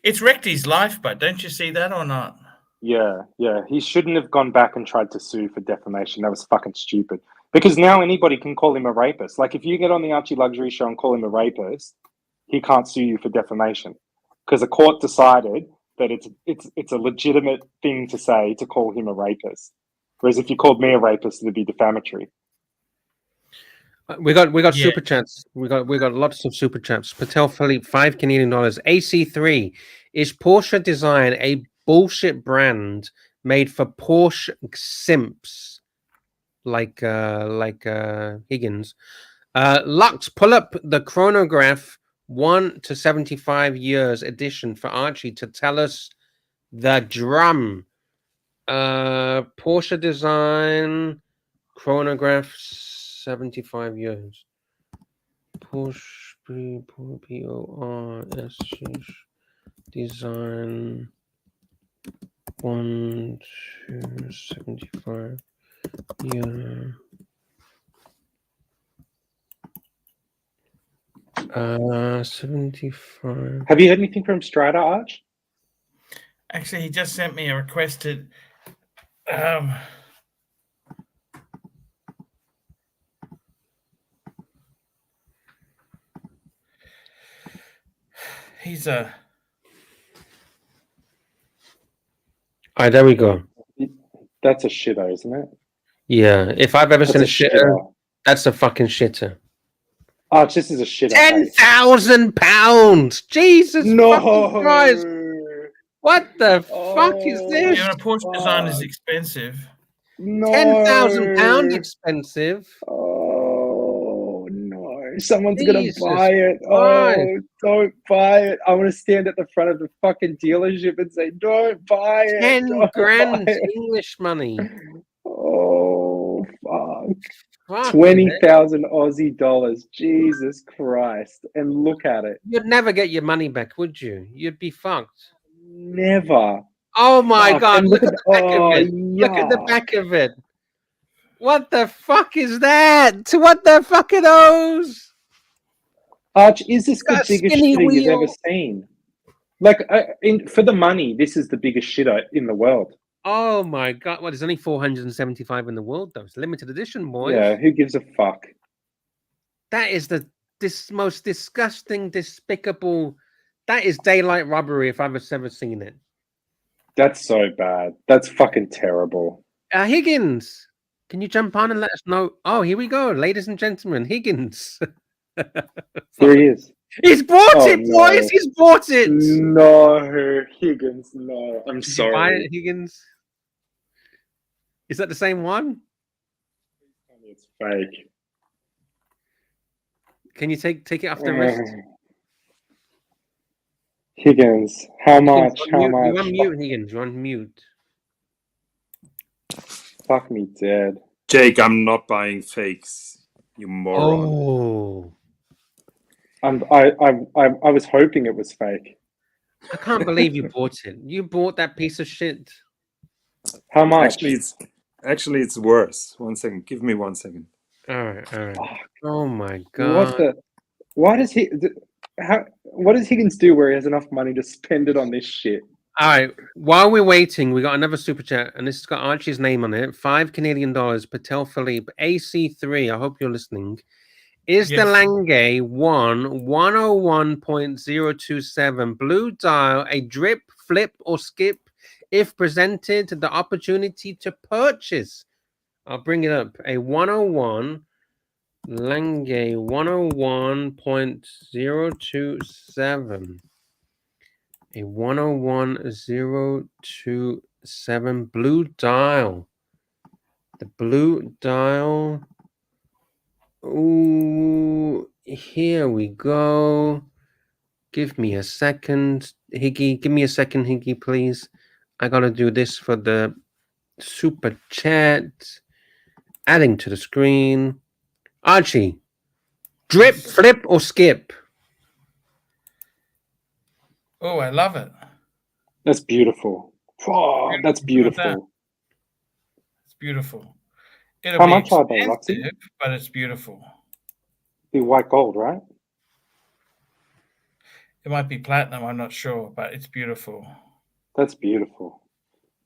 it's wrecked his life, but don't you see that or not? Yeah. He shouldn't have gone back and tried to sue for defamation. That was fucking stupid. Because now anybody can call him a rapist. Like if you get on the Archie Luxury Show and call him a rapist, he can't sue you for defamation. Because the court decided that it's a legitimate thing to say to call him a rapist. Whereas if you called me a rapist, it'd be defamatory. We got super chats. We got lots of super chats. Patek Philippe, $5 Canadian. AC3, is Porsche Design a bullshit brand made for Porsche simps like Higgins? Lux, pull up the chronograph 1 to 75 years edition for Archie to tell us The drum. Porsche Design chronograph, 75 years. Porsche P-O-R-S Design 1 to 75 year. 75. Have you heard anything from Strata, Arch? Actually, he just sent me a requested. He's a. All right, there we go. That's a shitter, isn't it? Yeah, if I've ever That's seen a a shitter, shitter. that's a fucking shitter. Arch, this is a shitter. £10,000! Jesus fucking Christ! No. What the fuck is this? Yeah, a Porsche Design is expensive. No. £10,000 expensive. Oh no! Someone's Jesus gonna buy it. Christ. Oh, don't buy it! I want to stand at the front of the fucking dealership and say, "Don't buy it." 10 Don't grand buy it. English money. Oh fuck! Fucking 20,000 Aussie dollars. Jesus Christ! And look at it. You'd never get your money back, would you? You'd be fucked. Never. Oh my Fuck. god! And Look at the back of it. yeah. Look at the back of it. What the fuck is that? What the fuck are those? Arch, is this the Got a biggest skinny shitter you've wheel. ever seen? Like, for the money, this is the biggest shitter in the world. Oh my god! Well, there's only 475 in the world, though. It's limited edition, boys. Yeah, who gives a fuck? That is this most disgusting, despicable. That is daylight robbery if I've ever seen it. That's so bad. That's fucking terrible. Higgins, can you jump on and let us know? Oh, here we go, ladies and gentlemen. Higgins. Here he is. He's bought Oh, it, no. boys. He's bought it. No, Higgins, no. I'm Did you buy sorry. it, Higgins? Is that the same one? It's fake. Can you take it off the wrist? Higgins, how much? Higgins, How you much? on mute, Higgins. You're on mute. Fuck me dead. Jake, I'm not buying fakes, you moron. Oh, I was hoping it was fake. I can't believe you bought it. You bought that piece of shit. How much? Actually, it's worse. 1 second. Give me 1 second. All right, all right. Fuck. Oh my god. What the? Why does he? What does Higgins do where he has enough money to spend it on this shit? All right. While we're waiting, we got another super chat, and this has got Archie's name on it. $5 Canadian. Patek Philippe AC3. I hope you're listening. Is the Yes. Lange 101.027 blue dial a drip, flip, or skip? If presented the opportunity to purchase, I'll bring it up. A 101 Lange 101.027. A 101.027 blue dial. The blue dial. Ooh, here we go. Give me a second, Higgy. Give me a second, Higgy, please. I gotta do this for the super chat. Adding to the screen. Archie, drip, flip, or skip? Oh, I love it. That's beautiful. Oh, that's Beautiful. beautiful. It's beautiful. It'll How be much are they, Luxy? expensive, but it's beautiful. Be white gold, right? It might be platinum, I'm not sure, but it's beautiful. That's beautiful.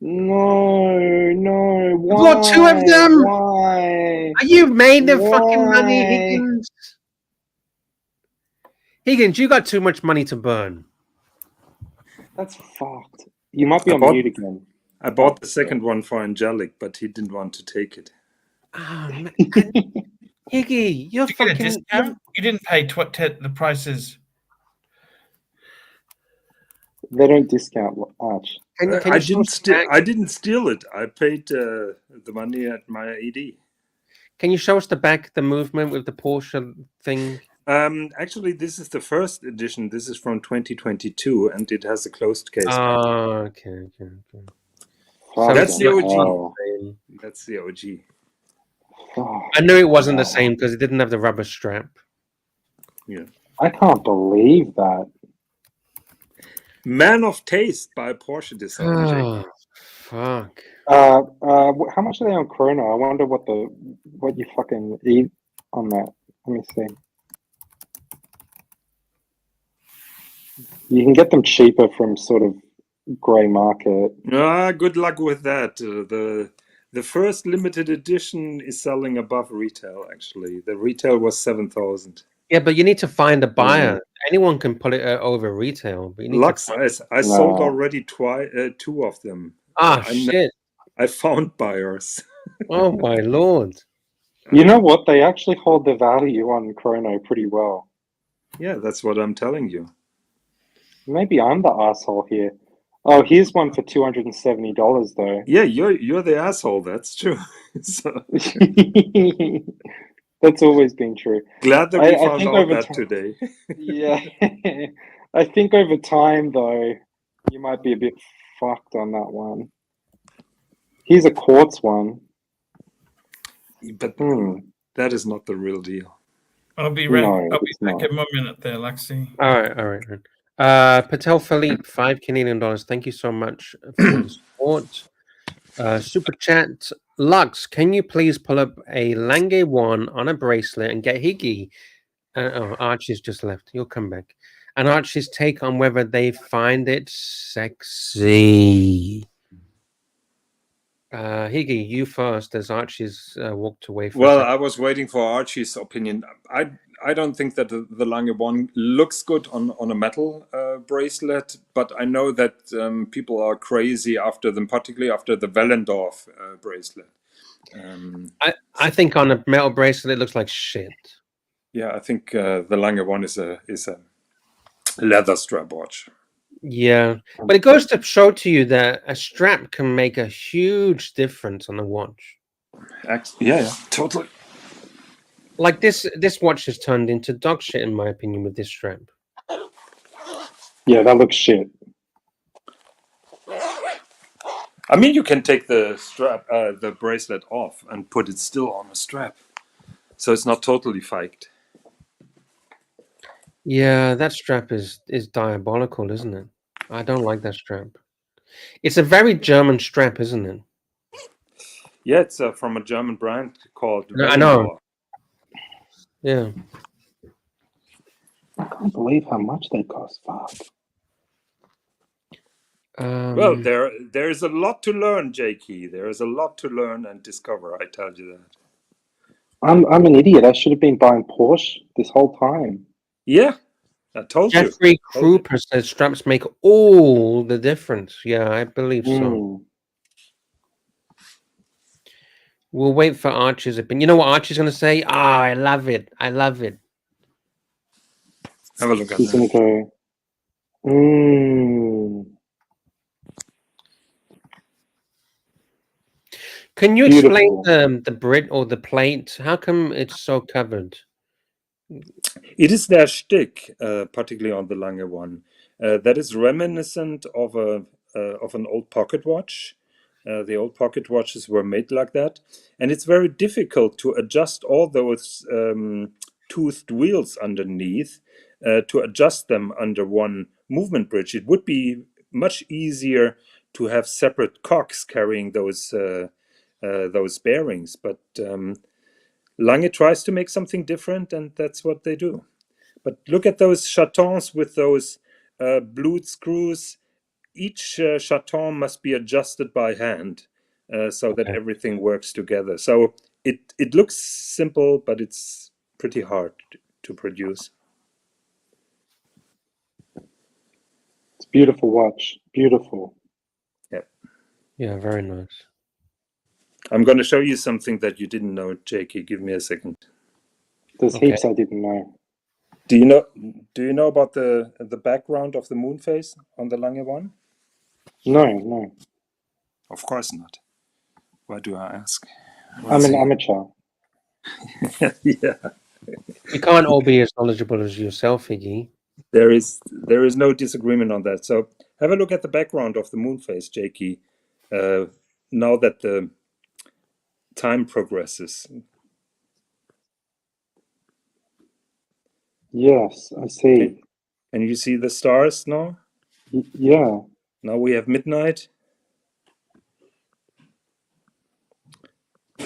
No, no. Why? got two of them? Why? You made the fucking money, Why? Higgins. Higgins, you got too much money to burn. That's fucked. You might be I on bought- mute again. I bought the second one for Angelic, but he didn't want to take it. Oh, man. Higgy, you're Did you get a fucking. discount? You didn't pay the prices. They don't discount Arch. Can I you show didn't us steal. back- I didn't steal it. I paid the money at my AD. Can you show us the back, the movement with the Porsche thing? Actually, this is the first edition. This is from 2022, and it has a closed case back. Oh, okay. That's the Fucking OG. hell. That's the OG. I knew it wasn't the Wow. same because it didn't have the rubber strap. Yeah. I can't believe that. Man of Taste by Porsche Design. Oh, fuck. How much are they on Chrono? I wonder what you fucking eat on that. Let me see. You can get them cheaper from sort of grey market. Good luck with that. The first limited edition is selling above retail. Actually, the retail was 7,000. Yeah, but you need to find a buyer. Anyone can put it over retail, but you need Lux, to. I sold already two of them. Shit! I found buyers. Oh my lord! You know what? They actually hold the value on Chrono pretty well. Yeah, that's what I'm telling you. Maybe I'm the asshole here. Oh, here's one for $270 though. Yeah, you're the asshole. That's true. So, that's always been true. glad that we found think out over that time- today. Yeah, I think over time though, you might be a bit fucked on that one. Here's a quartz one. But that is not the real deal. I'll be No, back it's not. in 1 minute there, Luxy. All right. Patek Philippe, $5 Canadian. Thank you so much for the support. Super chat. Lux, can you please pull up a Lange 1 on a bracelet and get Higgy? Archie's just left. He'll come back. And Archie's take on whether they find it sexy. Higgy, you first, as Archie's walked away from. Well, I was waiting for Archie's opinion. I don't think that the Lange one looks good on a metal bracelet, but I know that people are crazy after them, particularly after the Wellendorf bracelet. I think on a metal bracelet it looks like shit. Yeah, I think the Lange one is a leather strap watch. Yeah, but it goes to show to you that a strap can make a huge difference on a watch. Yeah, totally. Like this watch has turned into dog shit in my opinion with this strap. Yeah, that looks shit. I mean, you can take the strap, the bracelet off, and put it still on a strap, so it's not totally faked. Yeah, that strap is diabolical, isn't it? I don't like that strap. It's a very German strap, isn't it? Yeah, it's from a German brand called I know. Yeah. I can't believe how much they cost. Fuck. Well, there is a lot to learn, Jakey. There is a lot to learn and discover. I tell you that. I'm an idiot. I should have been buying Porsche this whole time. Yeah, I told you. Jeffrey Kruper says straps make all the difference. Yeah, I believe so. We'll wait for Archie's opinion. You know what Archie's going to say? I love it. I love it. Have a look at He's that. going to go, Can you Beautiful. explain the Brit or the plate? How come it's so covered? It is their shtick, particularly on the Lange one. That is reminiscent of an old pocket watch. The old pocket watches were made like that, and it's very difficult to adjust all those toothed wheels underneath to adjust them under one movement bridge. It would be much easier to have separate cocks carrying those bearings, but Lange tries to make something different, and that's what they do. But look at those chatons with those blued screws. Each chaton must be adjusted by hand so that everything works together. So it looks simple, but it's pretty hard to produce. It's a beautiful watch. Beautiful. Yeah, very nice. I'm going to show you something that you didn't know, Jakey. Give me a second. There's heaps I didn't know. Do you know about the background of the moon phase on the Lange one? No. Of course not. Why do I ask? I'm an amateur. Yeah. We can't all be as knowledgeable as yourself, Iggy. There is no disagreement on that. So have a look at the background of the moon phase, Jakey. Now that the time progresses. Yes, I see. Can you see the stars now? Yeah. Now we have midnight.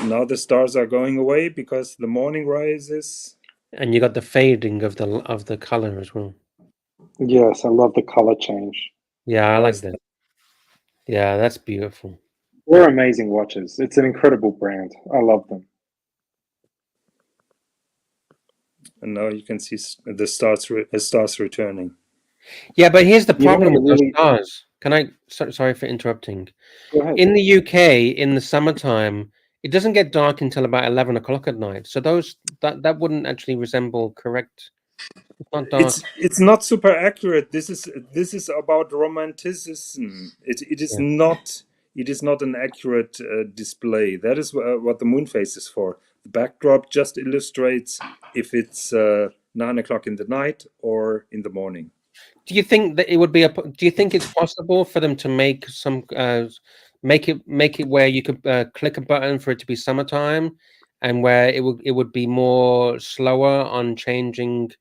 Now the stars are going away because the morning rises. And you got the fading of the color as well. Yes, I love the color change. Yeah, I like Nice. that. Yeah, that's beautiful. They're amazing watches. It's an incredible brand. I love them. And now you can see the stars returning. Yeah, but here's the You know problem what with those really- stars. Can I? Sorry for interrupting. Go ahead. In the UK, in the summertime, it doesn't get dark until about 11 o'clock at night. So that wouldn't actually resemble correct. It's not dark. It's not super accurate. This is about romanticism. It is not an accurate display. That is what the moon phase is for. The backdrop just illustrates if it's 9 o'clock in the night or in the morning. Do you think that it would be do you think it's possible for them to make some make it where you could click a button for it to be summertime, and where it would be more slower on changing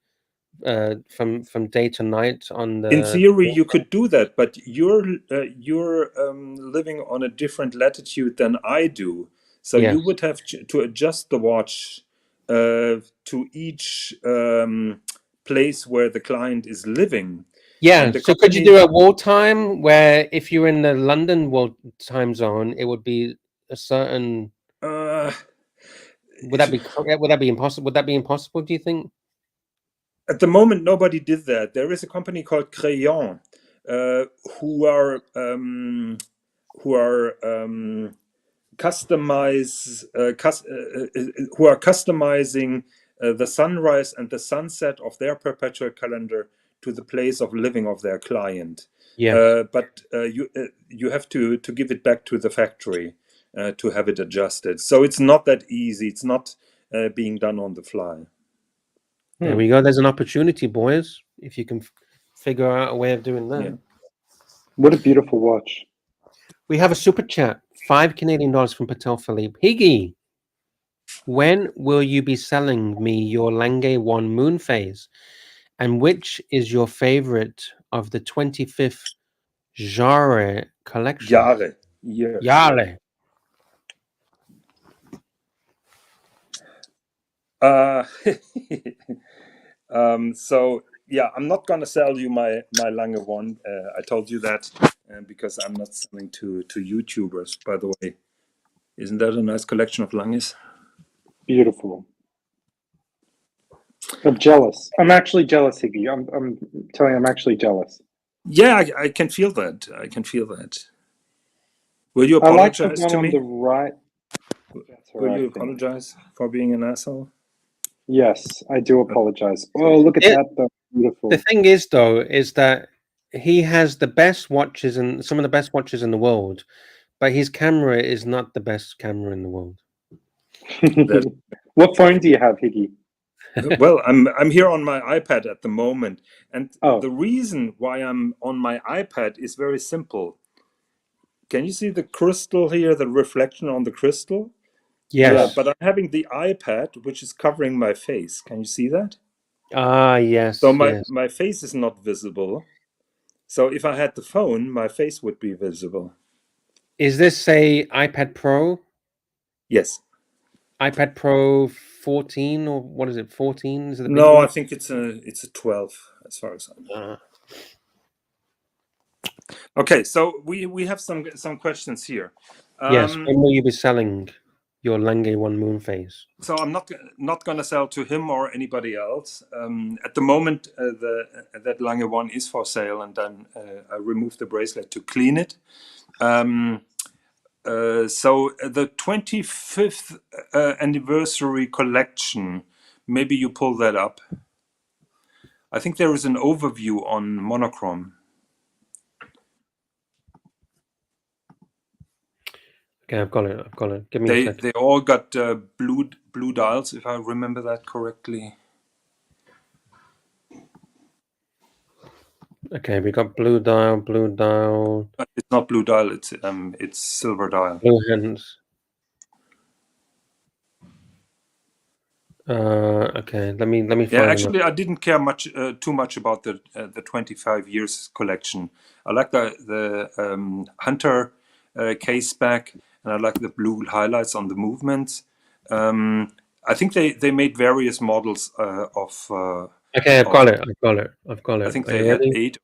from day to night on the? In theory, you could do that, but you're living on a different latitude than I do. So Yes. you would have to adjust the watch to each place where the client is living. Yeah. And the So could you company- do a wartime where if you're in the London world time zone, it would be a certain? Would that be impossible? Would that be impossible? Do you think? At the moment, nobody did that. There is a company called Crayon who are customizing the sunrise and the sunset of their perpetual calendar to the place of living of their client. Yeah. But you have to give it back to the factory to have it adjusted. So it's not that easy. It's not being done on the fly. There we go. There's an opportunity, boys. If you can figure out a way of doing that. Yeah. What a beautiful watch. We have a super chat, $5 Canadian from Patek Philippe. Higgy, when will you be selling me your Lange 1 moon phase? And which is your favorite of the 25th Jahre collection? Years. Jahre. So yeah, I'm not gonna sell you my Lange one. I told you that because I'm not selling to YouTubers. By the way, isn't that a nice collection of Langes? Beautiful. I'm jealous. I'm actually jealous, Higgy. I'm telling you, I'm actually jealous. Yeah, I can feel that. I can feel that. Will you I like the apologize one to on me? the right. Better, Will I you think. apologize for being an asshole? Yes, I do apologize. Oh, look at It- that, though. Beautiful. The thing is, though, is that he has the best watches and some of the best watches in the world, but his camera is not the best camera in the world. What phone do you have, Higgy? Well, I'm here on my iPad at the moment, and Oh. the reason why I'm on my iPad is very simple. Can you see the crystal here, the reflection on the crystal? Yes. But I'm having the iPad, which is covering my face. Can you see that? Ah, yes. So yes. my face is not visible. So if I had the phone, my face would be visible. Is this a iPad Pro? Yes. iPad Pro 14 or what is it? 14? Is it the big No, one? I think it's a 12 as far as I know. Okay, so we have some questions here. Yes. When will you be selling your Lange 1 moon phase? So I'm not going to sell to him or anybody else. At the moment, that Lange one is for sale, and then I removed the bracelet to clean it. So the 25th anniversary collection, maybe you pull that up. I think there is an overview on Monochrome. Okay, I've got it. I've got it. Give me a second. They all got blue dials, if I remember that correctly. Okay, we got blue dial, It's not blue dial. It's silver dial. blue hands. Okay, let me find Yeah, them. actually, I didn't care too much about the 25 years collection. I like the Hunter case back, and I like the blue highlights on the movements. I think they made various models of. Okay, I've got it. I think Are they you had ready? 8.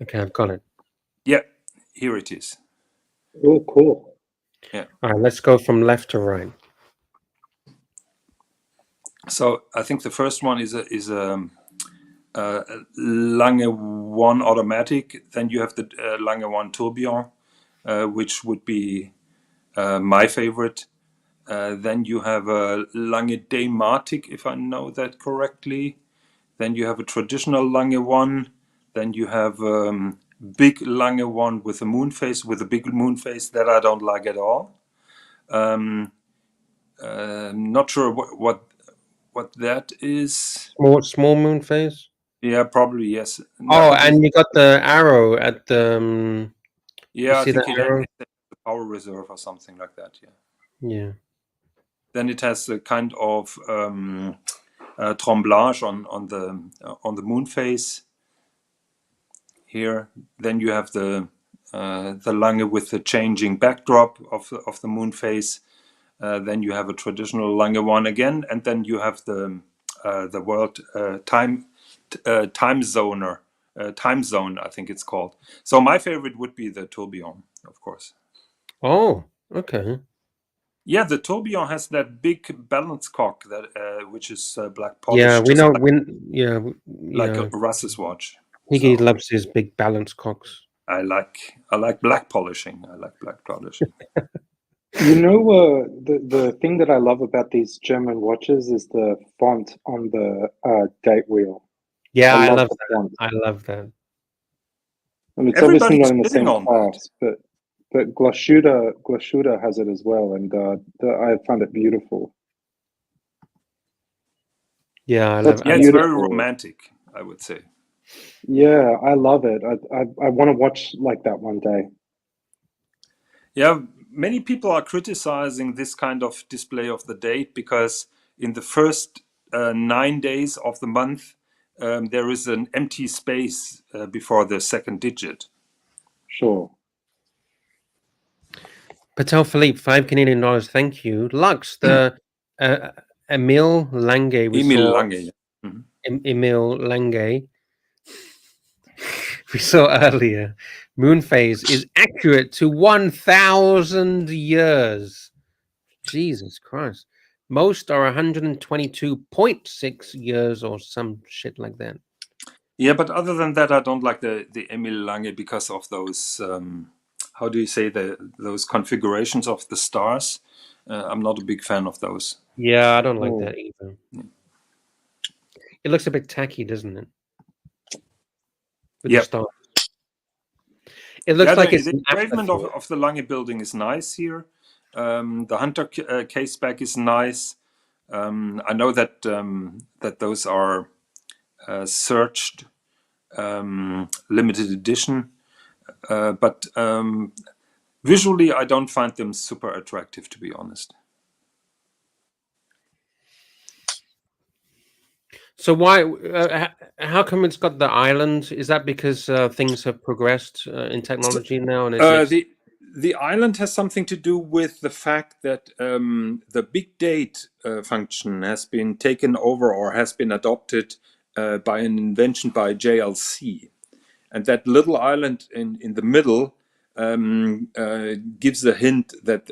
Okay, I've got it. Yeah, here it is. Oh, cool. All right, let's go from left to right. So I think the first one is a Lange 1 automatic. Then you have the Lange 1 tourbillon, which would be my favorite. Then you have a Lange Daymatic, if I know that correctly. Then you have a traditional Lange 1. Then you have big Lange 1 with a moon face, with a big moon face that I don't like at all. Not sure what that is. Small moon phase. Yeah, probably yes. Oh, and you got the arrow at the. Yeah, I see think the it arrow? has the power reserve or something like that. Yeah. Yeah. Then it has a kind of tremblage on the moon face here. Then you have the Lange with the changing backdrop of the moon face. Then you have a traditional Lange one again, and then you have the world time zone, I think it's called. So my favorite would be the tourbillon, of course. Oh, okay. Yeah, the tourbillon has that big balance cock that which is black polished. Yeah, we just know. like, like Yeah. a Russ's watch. Higgy So loves his big balance cocks. I like black polishing. I like black polishing. You know, the thing that I love about these German watches is the font on the gate wheel. Yeah, I love the that. font. I love that. I mean, it's obviously not in the Everybody's same shitting on that. class, but Glashüter has it as well, and I find it beautiful. Yeah, I That's love. Yeah, I it's love very beautiful. romantic, I would say. Yeah, I love it. I want to watch like that one day. Yeah, many people are criticizing this kind of display of the date because in the first 9 days of the month, there is an empty space before the second digit. Sure. Patek Philippe, $5 Canadian. Thank you. Lux, the Emile Lange. We Emil saw Lange. Mhm. Emile Lange. We saw earlier. Moon phase is accurate to 1,000 years. Jesus Christ. Most are 122.6 years or some shit like that. Yeah, but other than that, I don't like the Emil Lange because of those, how do you say, those configurations of the stars. I'm not a big fan of those. Yeah, I don't like Oh. that either. It looks a bit tacky, doesn't it? With Yeah. the stars. It looks like it's the an engravement afterthought. of the Lange building is nice here. The Hunter case back is nice. I know that that those are searched limited edition, but visually I don't find them super attractive, to be honest. So why? How come it's got the island? Is that because things have progressed in technology now? And The island has something to do with the fact that the big date function has been taken over or has been adopted by an invention by JLC, and that little island in the middle gives a hint that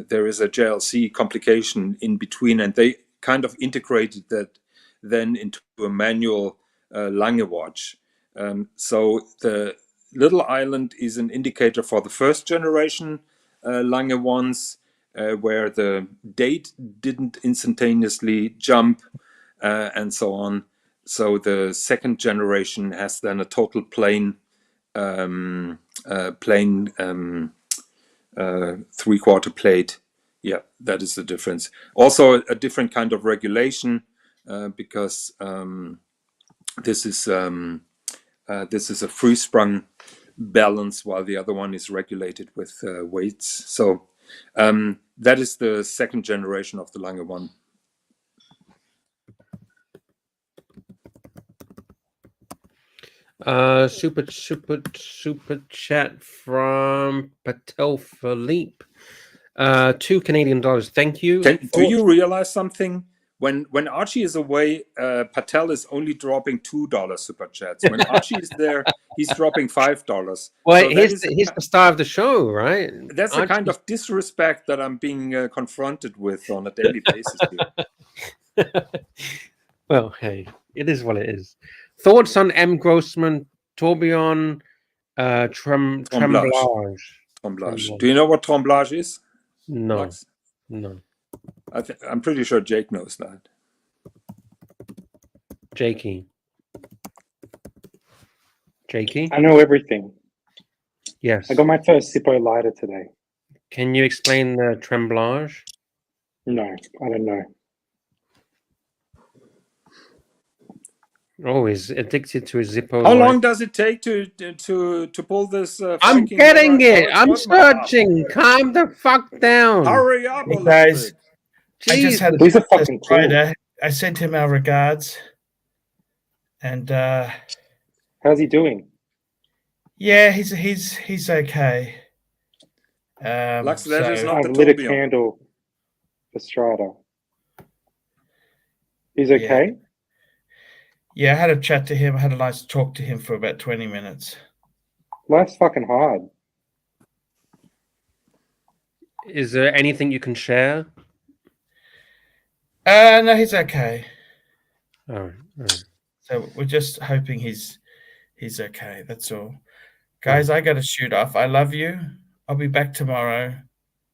there is a JLC complication in between, and they kind of integrated that then into a manual Lange watch. So the little island is an indicator for the first generation Lange ones, where the date didn't instantaneously jump and so on. So the second generation has then a total plain 3/4 plate. Yeah, that is the difference. Also, a different kind of regulation because this is a free-sprung balance, while the other one is regulated with weights. So that is the second generation of the Lange one. Super chat from Patek Philippe. $2 Canadian. Thank you. Do you realize something? When Archie is away, Patel is only dropping $2 super chats. When Archie is there, he's dropping $5. Well, So here's the star of the show, right? That's the kind of disrespect that I'm being confronted with on a daily basis here. Well, hey, it is what it is. Thoughts on M. Grossman, Tourbillon, Tremblage? Tremblage. Do you know what tremblage is? No. Lux? No. I'm pretty sure Jake knows that. Jakey? I know everything. Yes. I got my first Zippo lighter today. Can you explain the tremblage? No, I don't know. Oh, he's addicted to a Zippo. How long does it take to pull this? I'm getting it. I'm searching. Calm the fuck down. Hurry up, hey guys. Jeez. I just had He's a fucking Friday. I sent him our regards, and how's he doing? yeah, he's okay. Lux, that is not I've the lit a tourbillon. candle for Strata. He's okay? Yeah, I had a chat to him. I had a nice talk to him for about 20 minutes. Life's fucking hard. Is there anything you can share? No, he's okay. All right. So we're just hoping he's okay. That's all. Guys, I got to shoot off. I love you. I'll be back tomorrow.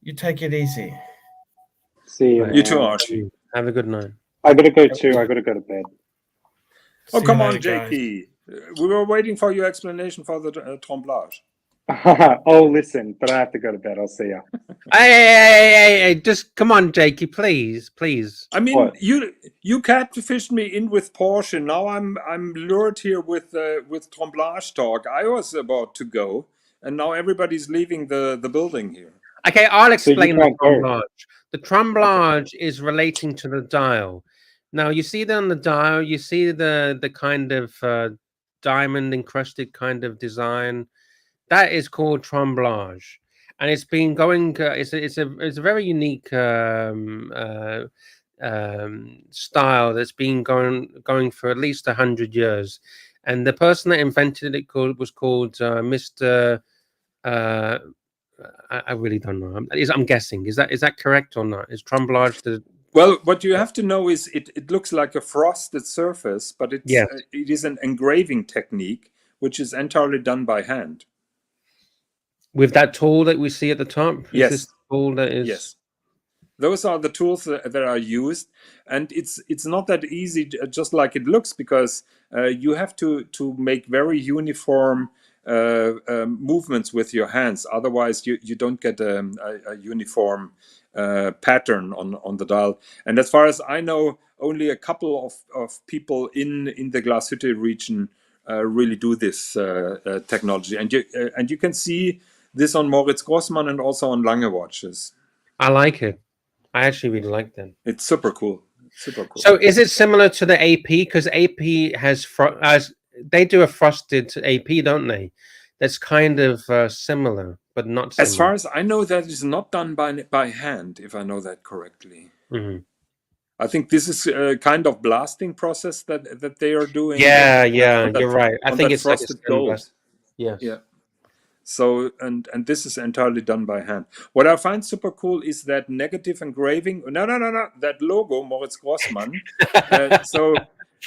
You take it easy. See you. You too, Archie. Have a good night. I gotta go too. I gotta go to bed. Oh, See come you on, later, guys. Jakey. We were waiting for your explanation for the tremblage. Oh, listen, but I have to go to bed. I'll see ya. Hey, just come on, Jakey, please. I mean, What? you catfished me in with Porsche. Now I'm lured here with tremblage talk. I was about to go, and now everybody's leaving the building here. Okay, I'll explain the can't go. tremblage. The tremblage is relating to the dial. Now, you see that on the dial, you see the kind of diamond encrusted kind of design. That is called tremblage, and it's been going. It's a very unique style that's been going for at least 100 years. And the person that invented it was called Mr. I really don't know. I'm guessing. Is that correct or not? Is tremblage the... Well, what you have to know is it looks like a frosted surface, but it is an engraving technique which is entirely done by hand. With that tool that we see at the top? Yes. Is this tool that is... Yes. Those are the tools that are used, and it's not that easy, just like it looks, because you have to make very uniform movements with your hands. Otherwise, you don't get a uniform pattern on the dial. And as far as I know, only a couple of people in the Glashütte region really do this technology. And you can see this on Moritz Grossmann and also on Lange watches. I like it. I actually really like them. It's super cool. Super cool. So is it similar to the AP? Because AP has they do a frosted AP, don't they? That's kind of similar, but not similar. As far as I know, that is not done by hand, if I know that correctly. Mm-hmm. I think this is a kind of blasting process that they are doing. Yeah, you're right. I think it's like frosted gold. Yes. Yeah. So and this is entirely done by hand. What I find super cool is that negative engraving. No. That logo, Moritz Grossmann.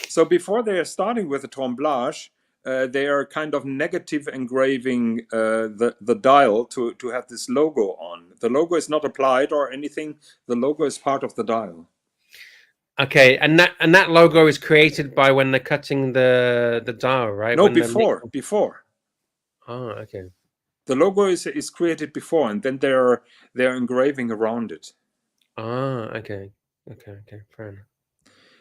So before they are starting with the tremblage, they are kind of negative engraving the dial to have this logo on. The logo is not applied or anything. The logo is part of the dial. Okay, and that logo is created by when they're cutting the dial, right? No, when before. Oh, okay. The logo is created before, and then they're engraving around it. Ah, okay, fair enough.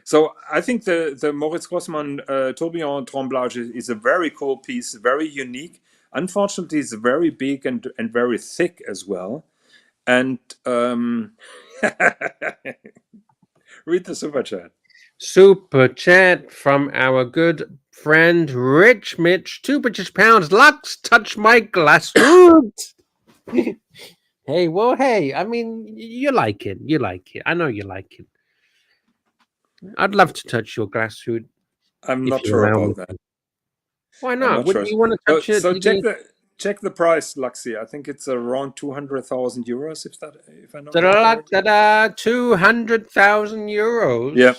So I think the Moritz Grossmann tourbillon tremblage is a very cool piece, very unique. Unfortunately, it's very big and very thick as well. And read the super chat. Super chat from our good friend Rich Mitch, £2 Lux, touch my glass hood. Hey, well, hey, I mean, you like it. You like it. I know you like it. I'd love to touch your glass hood. I'm if not you sure allow about me that. to. Why I'm not? not Wouldn't sure. you want to touch it? So You check the price, Luxi. I think it's around 200,000 euros, if I know that correctly. Ta-da, 200,000 euros. Yeah.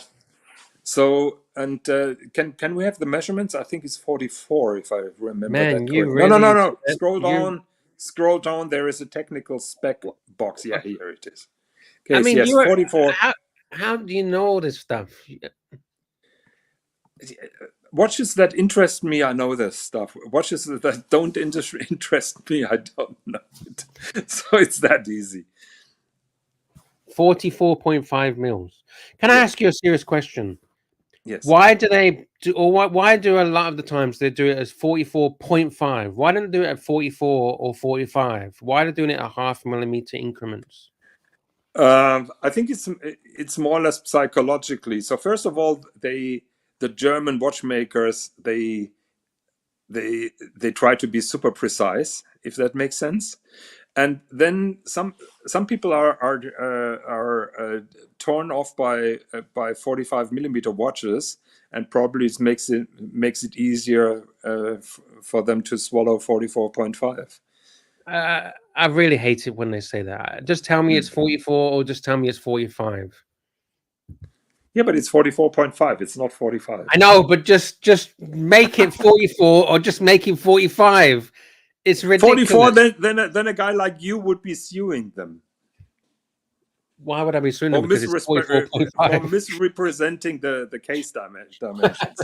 So and can we have the measurements? I think it's 44, if I remember Man, that you correctly. really No. said- Scroll down. There is a technical spec box. Yeah, here it is. Okay, I mean, yes, you are, 44. how do you know all this stuff? Watches that interest me, I know this stuff. Watches that don't interest me, I don't know it. So it's that easy. 44.5 mils. Can I ask you a serious question? Yes. Why do they do, or why do a lot of the times they do it as 44.5? Why don't they do it at 44 or 45? Why are they doing it at half millimeter increments? I think it's more or less psychologically. So first of all, the German watchmakers they try to be super precise, if that makes sense. And then some people are torn off by 45 millimeter watches, and probably it makes it easier for them to swallow 44.5. I really hate it when they say that. Just tell me it's 44 or just tell me it's 45. Yeah, but it's 44.5. It's not 45. I know, but just make it 44 or just make it 45. It's ridiculous. 44, then a guy like you would be suing them. Why would I be suing them? Or Because it's 44.5. misrepresenting the case dimensions.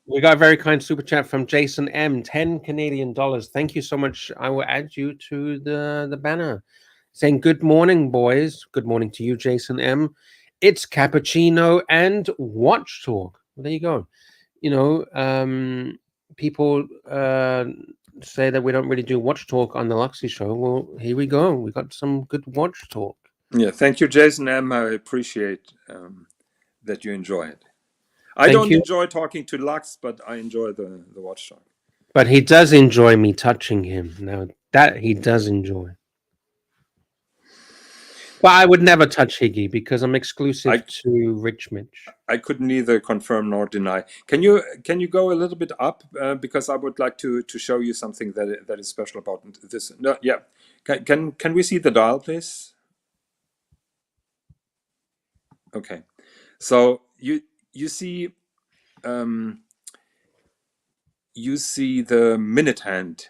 We got a very kind super chat from Jason M. 10 Canadian dollars. Thank you so much. I will add you to the banner. Saying good morning, boys. Good morning to you, Jason M. It's cappuccino and watch talk. Well, there you go. You know, people say that we don't really do watch talk on the Luxy show. Well, here we go. We got some good watch talk. Yeah, thank you, Jason M. I appreciate that you enjoy it. I don't enjoy talking to Lux, but I enjoy the watch talk. But he does enjoy me touching him. Now, that he does enjoy. But I would never touch Higgy because I'm exclusive to Rich Mitch. I could neither confirm nor deny. Can you go a little bit up because I would like to show you something that is special about this. No, yeah. Can we see the dial, please? Okay. So you see the minute hand.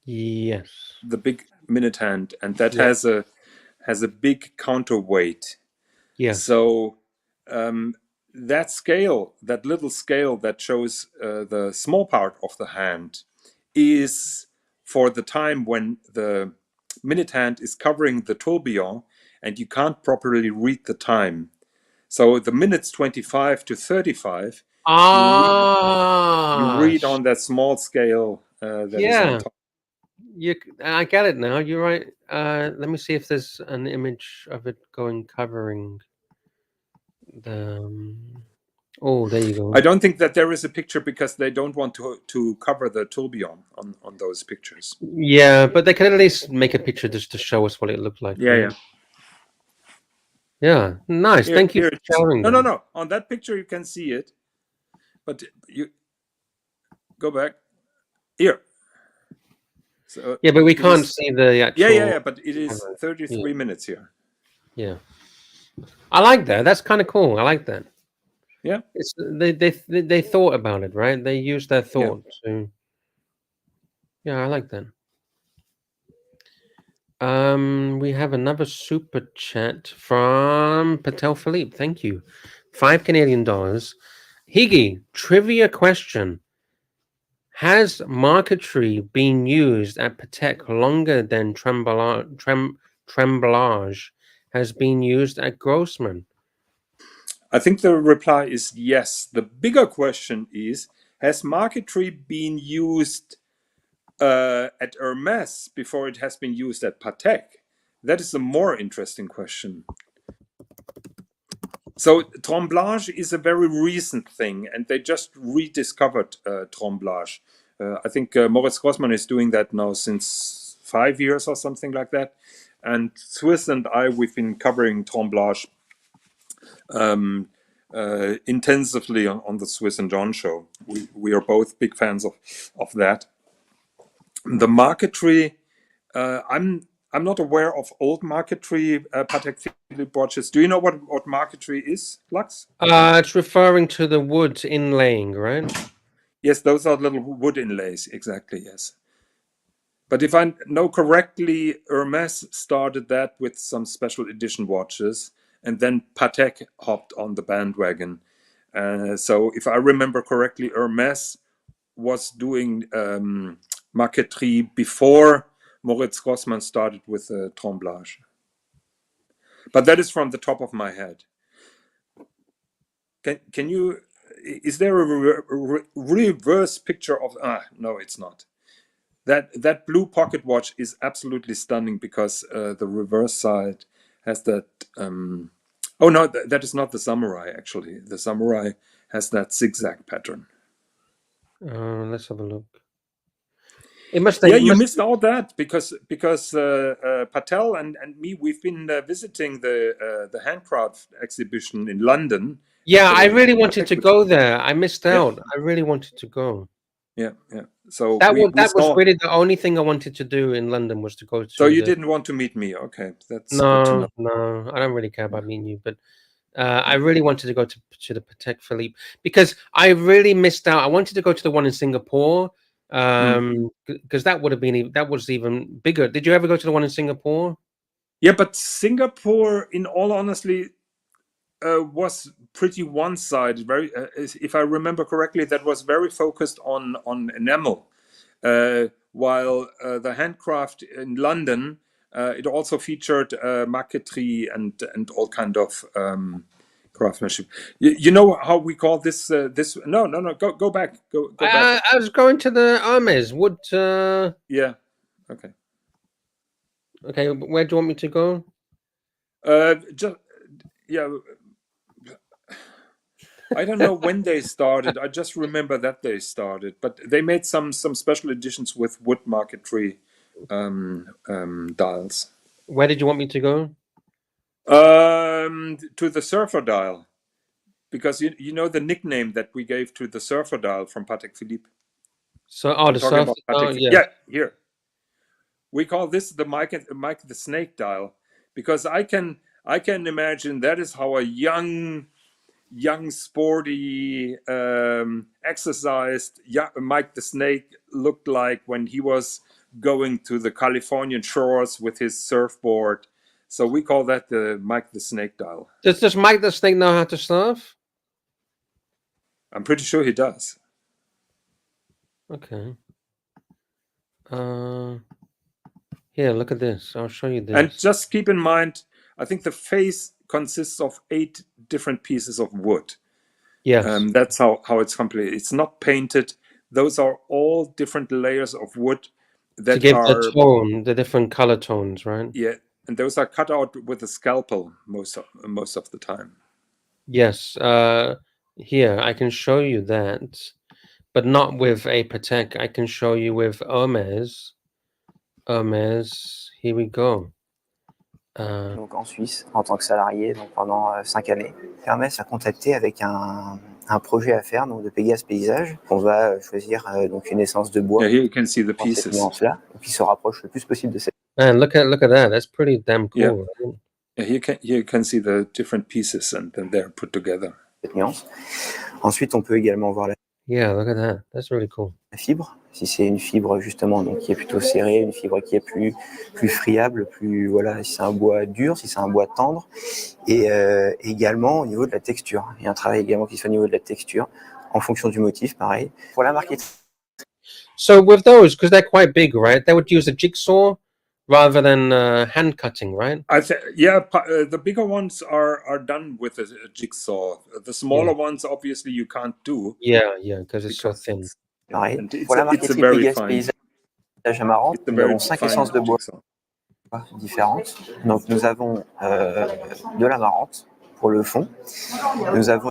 Yes. The big minute hand, and that has a big counterweight. Yeah. So that scale, that little scale that shows the small part of the hand, is for the time when the minute hand is covering the tourbillon and you can't properly read the time. So the minutes 25 to 35, you read on that small scale that is on top. I get it now. You're right. Let me see if there's an image of it covering the. Oh, there you go. I don't think that there is a picture because they don't want to cover the tourbillon on those pictures. Yeah, but they can at least make a picture just to show us what it looked like. Yeah, right? Yeah, nice. Thank you for showing. No. On that picture you can see it, but you go back here. So yeah, but we can't see the actual. Yeah. But it is 33 minutes here. Yeah, I like that. That's kind of cool. I like that. Yeah, it's they thought about it, right? They used their thought to. Yeah, I like that. We have another super chat from Patek Philippe. Thank you. 5 Canadian dollars. Higgy, trivia question. Has marquetry been used at Patek longer than tremblage has been used at Grossman? I think the reply is yes. The bigger question is, has marquetry been used at Hermes before it has been used at Patek? That is a more interesting question. So tremblage is a very recent thing, and they just rediscovered tremblage. I think Moritz Grossmann is doing that now since 5 years or something like that. And Swiss and I, we've been covering tremblage intensively on the Swiss and John show. We are both big fans of that. The marquetry, I'm not aware of old marquetry Patek Philippe watches. Do you know what marquetry is, Lux? It's referring to the wood inlaying, right? Yes, those are little wood inlays, exactly, yes. But if I know correctly, Hermes started that with some special edition watches, and then Patek hopped on the bandwagon. So if I remember correctly, Hermes was doing marquetry before Moritz Grossmann started with tremblage. But that is from the top of my head. Can you? Is there a reverse picture of? No, it's not. That blue pocket watch is absolutely stunning because the reverse side has that. Oh no, that is not the samurai. Actually, the samurai has that zigzag pattern. Let's have a look. It must. You missed all that because Patel and me, we've been visiting the handcraft exhibition in London. Yeah, I really wanted to go there. I missed out. I really wanted to go. Yeah. So that was really the only thing I wanted to do in London was to go to. So you didn't want to meet me? Okay, that's no. I don't really care about meeting you, but I really wanted to go to the Patek Philippe because I really missed out. I wanted to go to the one in Singapore because that was even bigger. Did you ever go to the one in Singapore? Yeah, but Singapore, in all honesty, was pretty one-sided. Very, if I remember correctly, that was very focused on enamel, while the handcraft in London, it also featured marquetry and all kind of craftsmanship. You know how we call this? No. Go back. Go back. I was going to the Hermes wood. Yeah. Okay. Okay. Where do you want me to go? I don't know when they started. I just remember that they started, but they made some special editions with wood marquetry dials. Where did you want me to go? To the surfer dial, because you know the nickname that we gave to the surfer dial from Patek Philippe. So, the surfer dial, yeah, here. We call this the Mike the Snake dial because I can imagine that is how a young, sporty, exercised Mike the Snake looked like when he was going to the Californian shores with his surfboard. So we call that the Mike the Snake dial. Does Mike the Snake know how to surf? I'm pretty sure he does. Okay. Here, look at this. I'll show you this. And just keep in mind, I think the face consists of 8 different pieces of wood. Yes. That's how it's complete. It's not painted. Those are all different layers of wood that to give the tone, the different color tones, right? Yeah, and those are cut out with a scalpel most of the time. Yes. Here, I can show you that, but not with a Patek. I can show you with Hermes. Here we go. Donc en Suisse, en tant que salarié, donc pendant 5 années. Hermès a contacté avec un projet à faire, donc de Pégase Paysage. On va choisir donc une essence de bois. Yeah, here you can see the pieces. Cette nuance-là, qui se rapproche le plus possible de cette. Man, look at that. That's pretty damn cool. Yeah. Right? Yeah, here you can see the different pieces and then they're put together. Cette nuance. Ensuite, on peut également voir la. Yeah, look at that. That's really cool. La fibre, si c'est une fibre justement donc qui est plutôt serrée, une fibre qui est plus friable, voilà, si c'est un bois dur, si c'est un bois tendre, et également au niveau de la texture. Il y a un travail également qui se fait au niveau de la texture, en fonction du motif, pareil. Pour la marqueterie. So with those, because they're quite big, right? They would use a jigsaw rather than hand cutting, right? The bigger ones are done with a jigsaw. The smaller ones, obviously, you can't do. Yeah, because it's so thin. Pareil. And Pour la it's a marqueterie very Pégase fine. Paysage Amarante, It's a nous very avons 5 fine essences de bois jigsaw. différentes. Donc nous avons de l'amarante pour le fond. Nous avons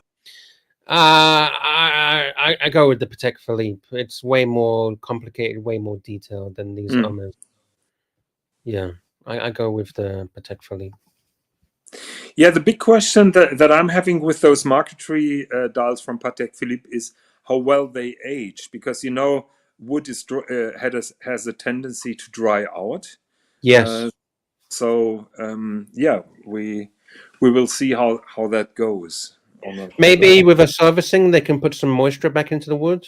I go with the Patek Philippe. It's way more complicated, way more detailed than these others. Yeah, I go with the Patek Philippe. Yeah, the big question that I'm having with those marquetry dials from Patek Philippe is how well they age, because wood is has a tendency to dry out. Yes. We will see how that goes. Maybe with a servicing, they can put some moisture back into the wood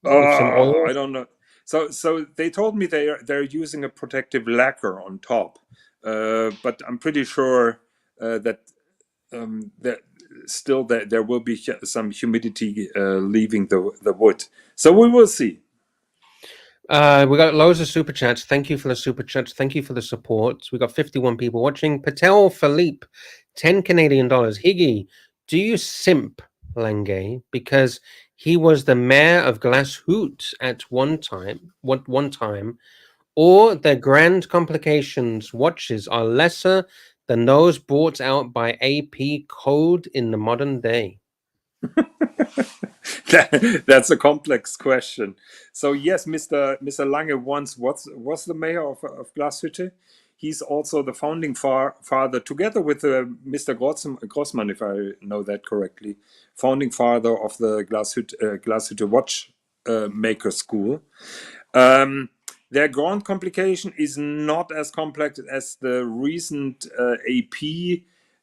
with some oil. I don't know. So they told me they're using a protective lacquer on top, but I'm pretty sure that there will be some humidity leaving the wood. So we will see. We got loads of super chats. Thank you for the super chats. Thank you for the support. We got 51 people watching. Patek Philippe, 10 Canadian dollars. Higgy, do you simp Lange because he was the mayor of Glasshoot at one time, or the Grand Complications watches are lesser than those brought out by AP Code in the modern day? That's a complex question. So yes, Mr. Lange once was the mayor of Glashütte. He's also the founding father, together with Mr. Grossman, if I know that correctly, founding father of the Glashütte watch maker school. Their Grand Complication is not as complex as the recent AP.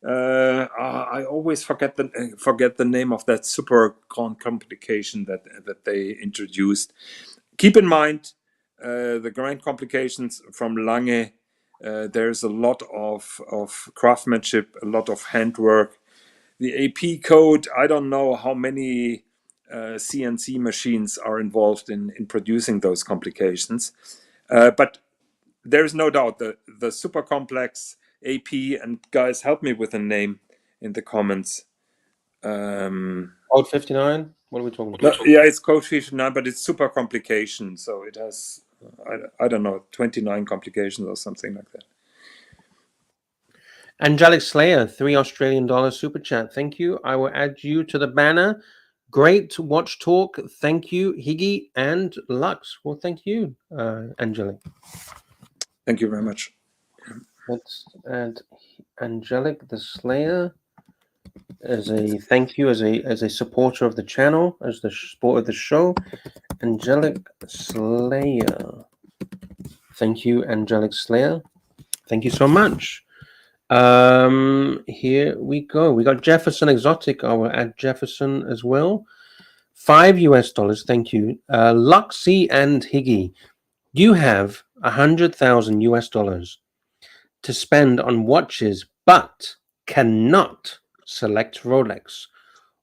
I always forget the name of that super Grand Complication that they introduced. Keep in mind the Grand Complications from Lange. There's a lot of craftsmanship, a lot of handwork. The AP code, I don't know how many CNC machines are involved in producing those complications, but there's no doubt the super complex AP, and guys, help me with a name in the comments. Code 59? What are we talking about? Yeah, it's Code 59, but it's super complication, so it has I don't know, 29 complications or something like that. Angelic Slayer, $3 Australian super chat. Thank you. I will add you to the banner. Great watch talk. Thank you, Higgy and Lux. Well, thank you, Angelic. Thank you very much. Let's add Angelic the Slayer as a thank you, as a supporter of the channel, as the supporter of the show. Angelic Slayer. Thank you, Angelic Slayer. Thank you so much. Here we go. We got Jefferson Exotic. I will add Jefferson as well. $5 thank you. Luxy and Higgy, you have $100,000 to spend on watches, but cannot select Rolex.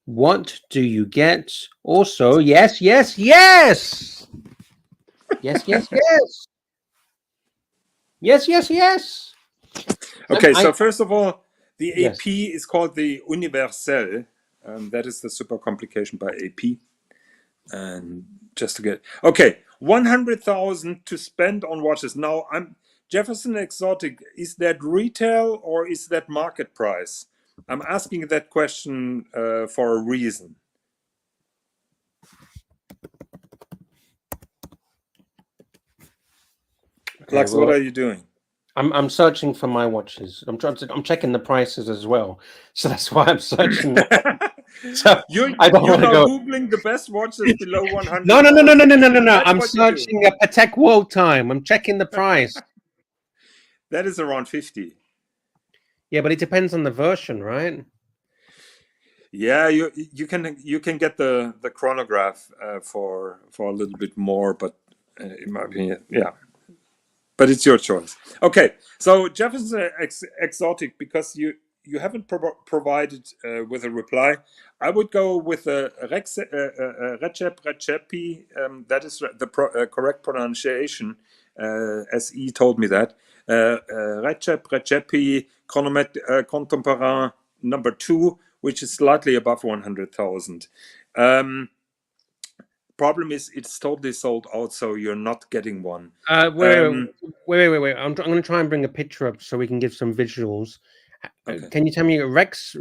What do you get? Also, yes. Yes. Okay, so first of all, the AP is called the Universelle. That is the super complication by AP. And just to get 100,000 to spend on watches. Now, I'm Jefferson Exotic. Is that retail or is that market price? I'm asking that question for a reason. Okay, Lux, what are you doing? I'm searching for my watches. I'm checking the prices as well. So that's why I'm searching. So you're now googling the best watches below 100. No. I'm searching a Patek World Time. I'm checking the price. That is around 50. Yeah, but it depends on the version, right? Yeah, you can get the chronograph for a little bit more, but in my opinion, yeah. But it's your choice. Okay, so Jefferson Exotic, because you haven't provided with a reply. I would go with Recep Recepi. That is the correct pronunciation, as he told me that. Recep Recepi Chronomètre Contemporain number 2, which is slightly above 100,000. Problem is, it's totally sold out, so you're not getting one. Wait. I'm going to try and bring a picture up so we can give some visuals. Okay. Can you tell me Rex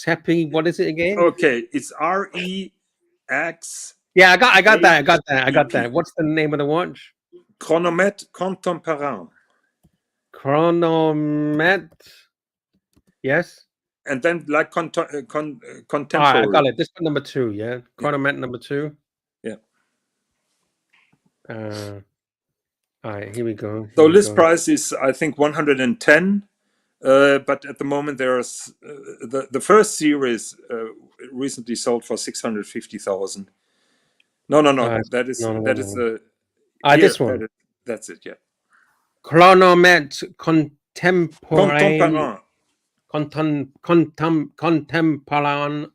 Happy? What is it again? Okay, it's REX. Yeah, I got that. What's the name of the watch? Chronomètre Contemporain. Chronomètre. Yes. And then like contemporary. I got it. This one number 2. Yeah. Chronomètre number 2. Yeah. All right. Here we go. So list price is, I think, 110. But at the moment, there's the first series recently sold for 650,000. No. That is the. This one. That's it. Yeah. Chronomètre Contemporain. Contemporain.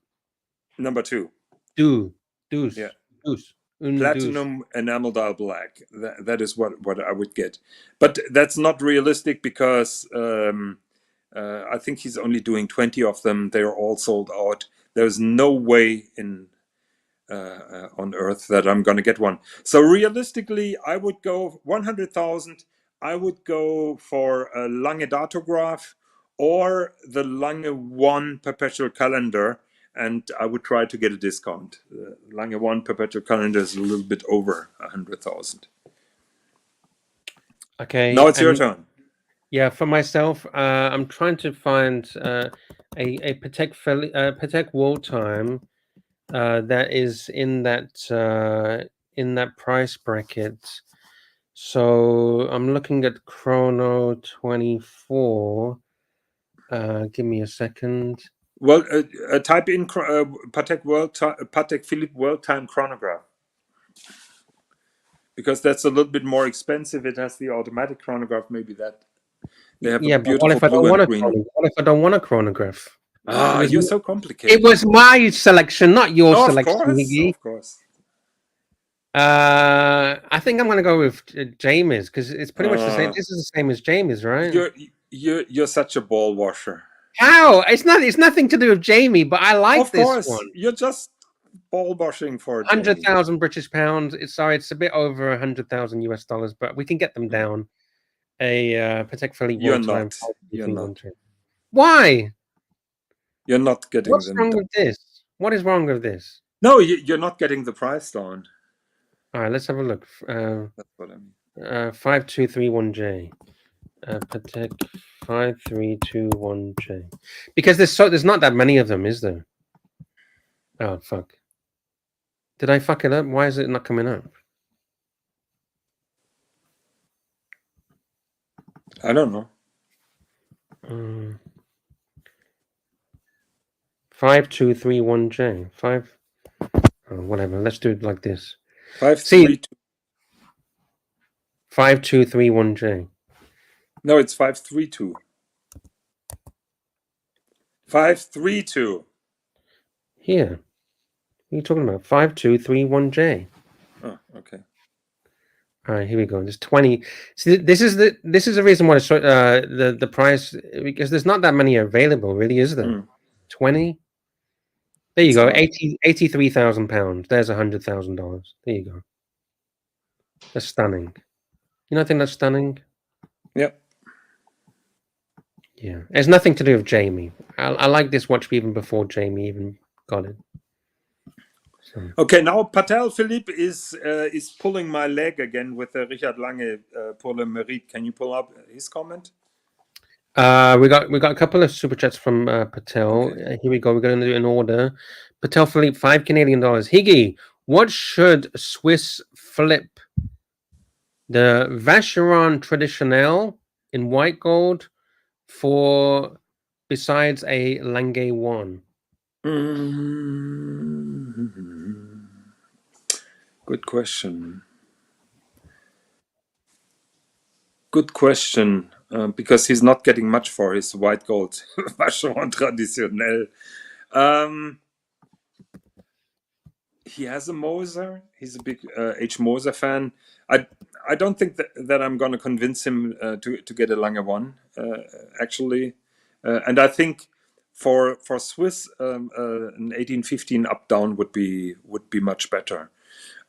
Number 2. Deuce. Yeah. Deuce. Platinum enamel dial black. That is what I would get. But that's not realistic because I think he's only doing 20 of them. They're all sold out. There's no way on earth that I'm going to get one. So realistically, I would go 100,000. I would go for a Lange datograph or the Lange 1 perpetual calendar, and I would try to get a discount. Lange 1 perpetual calendar is a little bit over 100,000. Okay. Now it's your turn. Yeah, for myself, I'm trying to find a Patek World Time that is in that price bracket. So I'm looking at Chrono 24. Give me a second. Well, type in Patek Philippe World Time chronograph, because that's a little bit more expensive. It has the automatic chronograph. Maybe that they have a beautiful what if I don't blue want and green. What if I don't want a chronograph? You're so complicated. It was my selection, not your selection, Higgy. Of course. I think I'm going to go with Jamie's because it's pretty much the same. This is the same as Jamie's, right? You're such a ball washer. How? It's not. It's nothing to do with Jamie, but I like this one. You're just ball washing for 100,000 British pounds. It's a bit over 100,000 US dollars, but we can get them down. A Patek Philippe. You're not. Why? You're not getting. What's wrong with this? What is wrong with this? No, you're not getting the price down. All right, let's have a look. That's what I mean. 5231J. Patek 5321J. Because there's not that many of them, is there? Oh fuck. Did I fuck it up? Why is it not coming up? I don't know. 5231J. Whatever. Let's do it like this. 5231J. No, it's 532. 532. Here. What are you talking about? 5231J. Oh, okay. All right, here we go. There's 20. See, this is the reason why the price, because there's not that many available, really, is there? 20. There you go. 83,000 pounds. There's $100,000. There you go. That's stunning. You don't think that's stunning? Yep. Yeah. It has nothing to do with Jamie. I like this watch even before Jamie even got it. So. Okay, now Patek Philippe is pulling my leg again with Richard Lange pour le mérite. Can you pull up his comment? We got a couple of super chats from Patel. Okay. Here we go. We're going to do it in order. Patek Philippe, $5 Canadian. Higgy, what should Swiss flip? The Vacheron Traditionnel in white gold for besides a Lange 1. Good question. Good question. because he's not getting much for his white gold. Vacheron traditionnel. He has a Moser. He's a big H. Moser fan. I don't think that I'm going to convince him to get a Lange one, actually. And I think for Swiss, an 1815 up down would be much better.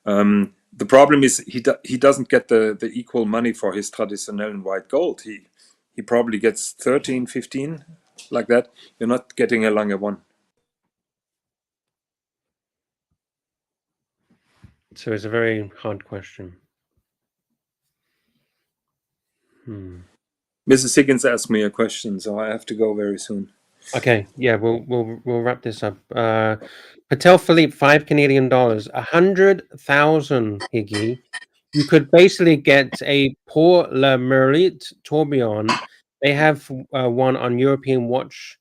The problem is he doesn't get the equal money for his traditional and white gold. He probably gets 13, 15, like that. You're not getting a Lange one. So it's a very hard question. Mrs. Higgins asked me a question, so I have to go very soon. Okay, yeah, we'll wrap this up. Patek Philippe, $5 Canadian, 100,000 Higgy. You could basically get a Pour Le Mérite tourbillon. They have one on European Watch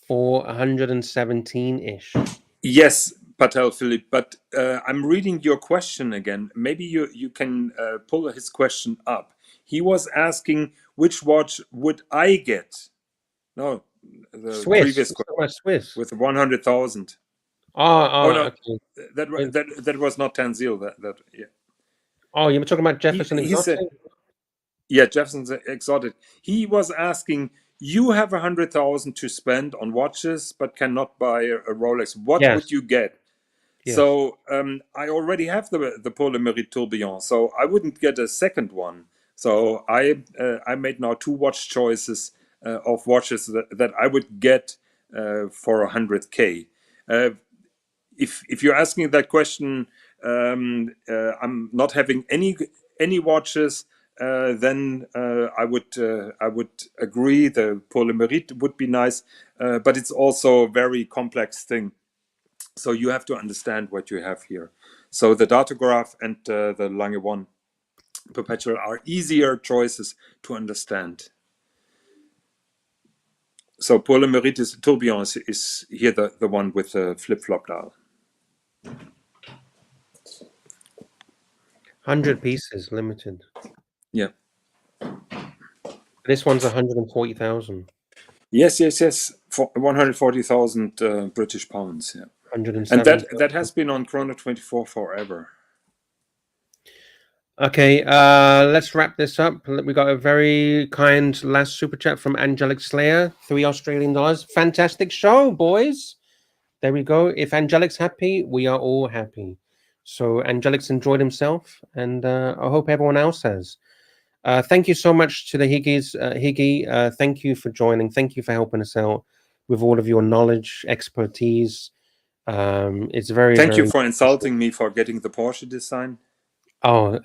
for 117-ish. Yes, Patek Philippe, but I'm reading your question again. Maybe you can pull his question up. He was asking which watch would I get? No, the Swiss. previous question Swiss. with 100,000. Oh, no, okay. that was not Tanzil. That yeah. Oh, you were talking about Jefferson He Exotic? said, yeah, Jefferson's Exotic. He was asking, you have 100,000 to spend on watches, but cannot buy a Rolex. What would you get? Yes. So I already have the Pour Le Mérite tourbillon, so I wouldn't get a second one. So I made now two watch choices of watches that I would get for 100K. If you're asking that question, I'm not having any watches. Then I would agree the Pour Le Mérite would be nice, but it's also a very complex thing. So you have to understand what you have here. So the Datograph and the Lange 1 Perpetual are easier choices to understand. So Pour Le Mérite is tourbillon is here the one with the flip-flop dial. 100 pieces, limited. Yeah. This one's 140,000. Yes. For 140,000 British pounds. Yeah. 107. And that has been on Chrono 24 forever. Okay, let's wrap this up. We got a very kind last super chat from Angelic Slayer, $3 Australian. Fantastic show, boys. There we go. If Angelic's happy, we are all happy. So Angelic's enjoyed himself, and I hope everyone else has. Thank you so much to the Higgies. Higgy, thank you for joining. Thank you for helping us out with all of your knowledge, expertise. It's very. Thank you for insulting me for getting the Porsche design. I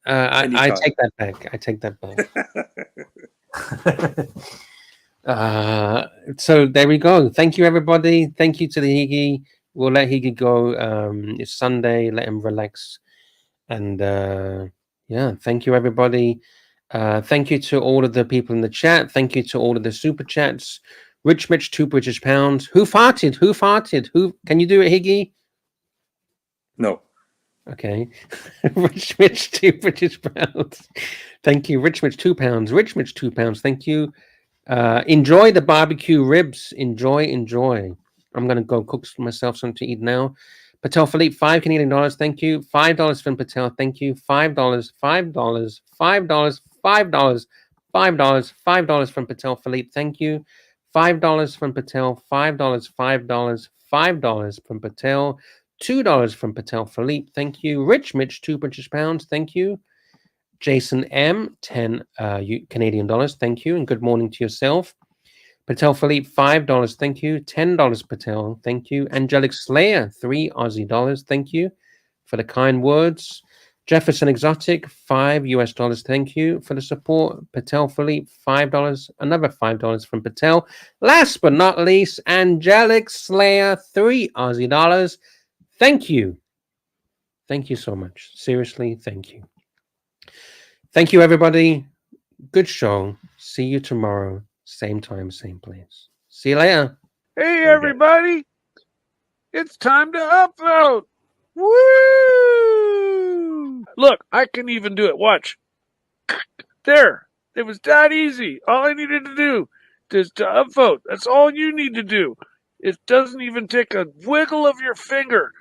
take that back. I take that back. So there we go. Thank you, everybody. Thank you to the Higgy. We'll let Higgy go. It's Sunday. Let him relax. And yeah, thank you, everybody. Thank you to all of the people in the chat. Thank you to all of the super chats. Rich Mitch, £2 British. Who farted? Who farted? Who? Can you do it, Higgy? No. Okay. Rich Mitch, £2 British. Thank you. Rich Mitch, £2. Rich Mitch, £2. Thank you. Enjoy the barbecue ribs. Enjoy. I'm going to go cook myself something to eat now. Patek Philippe, $5 Canadian. Thank you. $5 from Patel. Thank you. $5. $5 from Patel Philippe. Thank you. $5 from Patel. $5 from Patel. $2 from Patel Philippe. Thank you. Rich Mitch, £2 British. Thank you. Jason M, 10 Canadian dollars. Thank you. And good morning to yourself. Patel Philippe, $5. Thank you. $10 Patel. Thank you. Angelic Slayer, $3 Aussie dollars. Thank you for the kind words. Jefferson Exotic, $5 US. Thank you for the support. Patel Philippe, $5. Another $5 from Patel. Last but not least, Angelic Slayer, $3 Aussie dollars. Thank you. Thank you so much. Seriously, thank you. Thank you, everybody. Good show. See you tomorrow. Same time, same place. See you later. Hey, everybody. It's time to upvote. Woo! Look, I can even do it. Watch. There. It was that easy. All I needed to do is to upvote. That's all you need to do. It doesn't even take a wiggle of your finger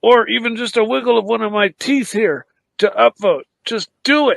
or even just a wiggle of one of my teeth here to upvote. Just do it.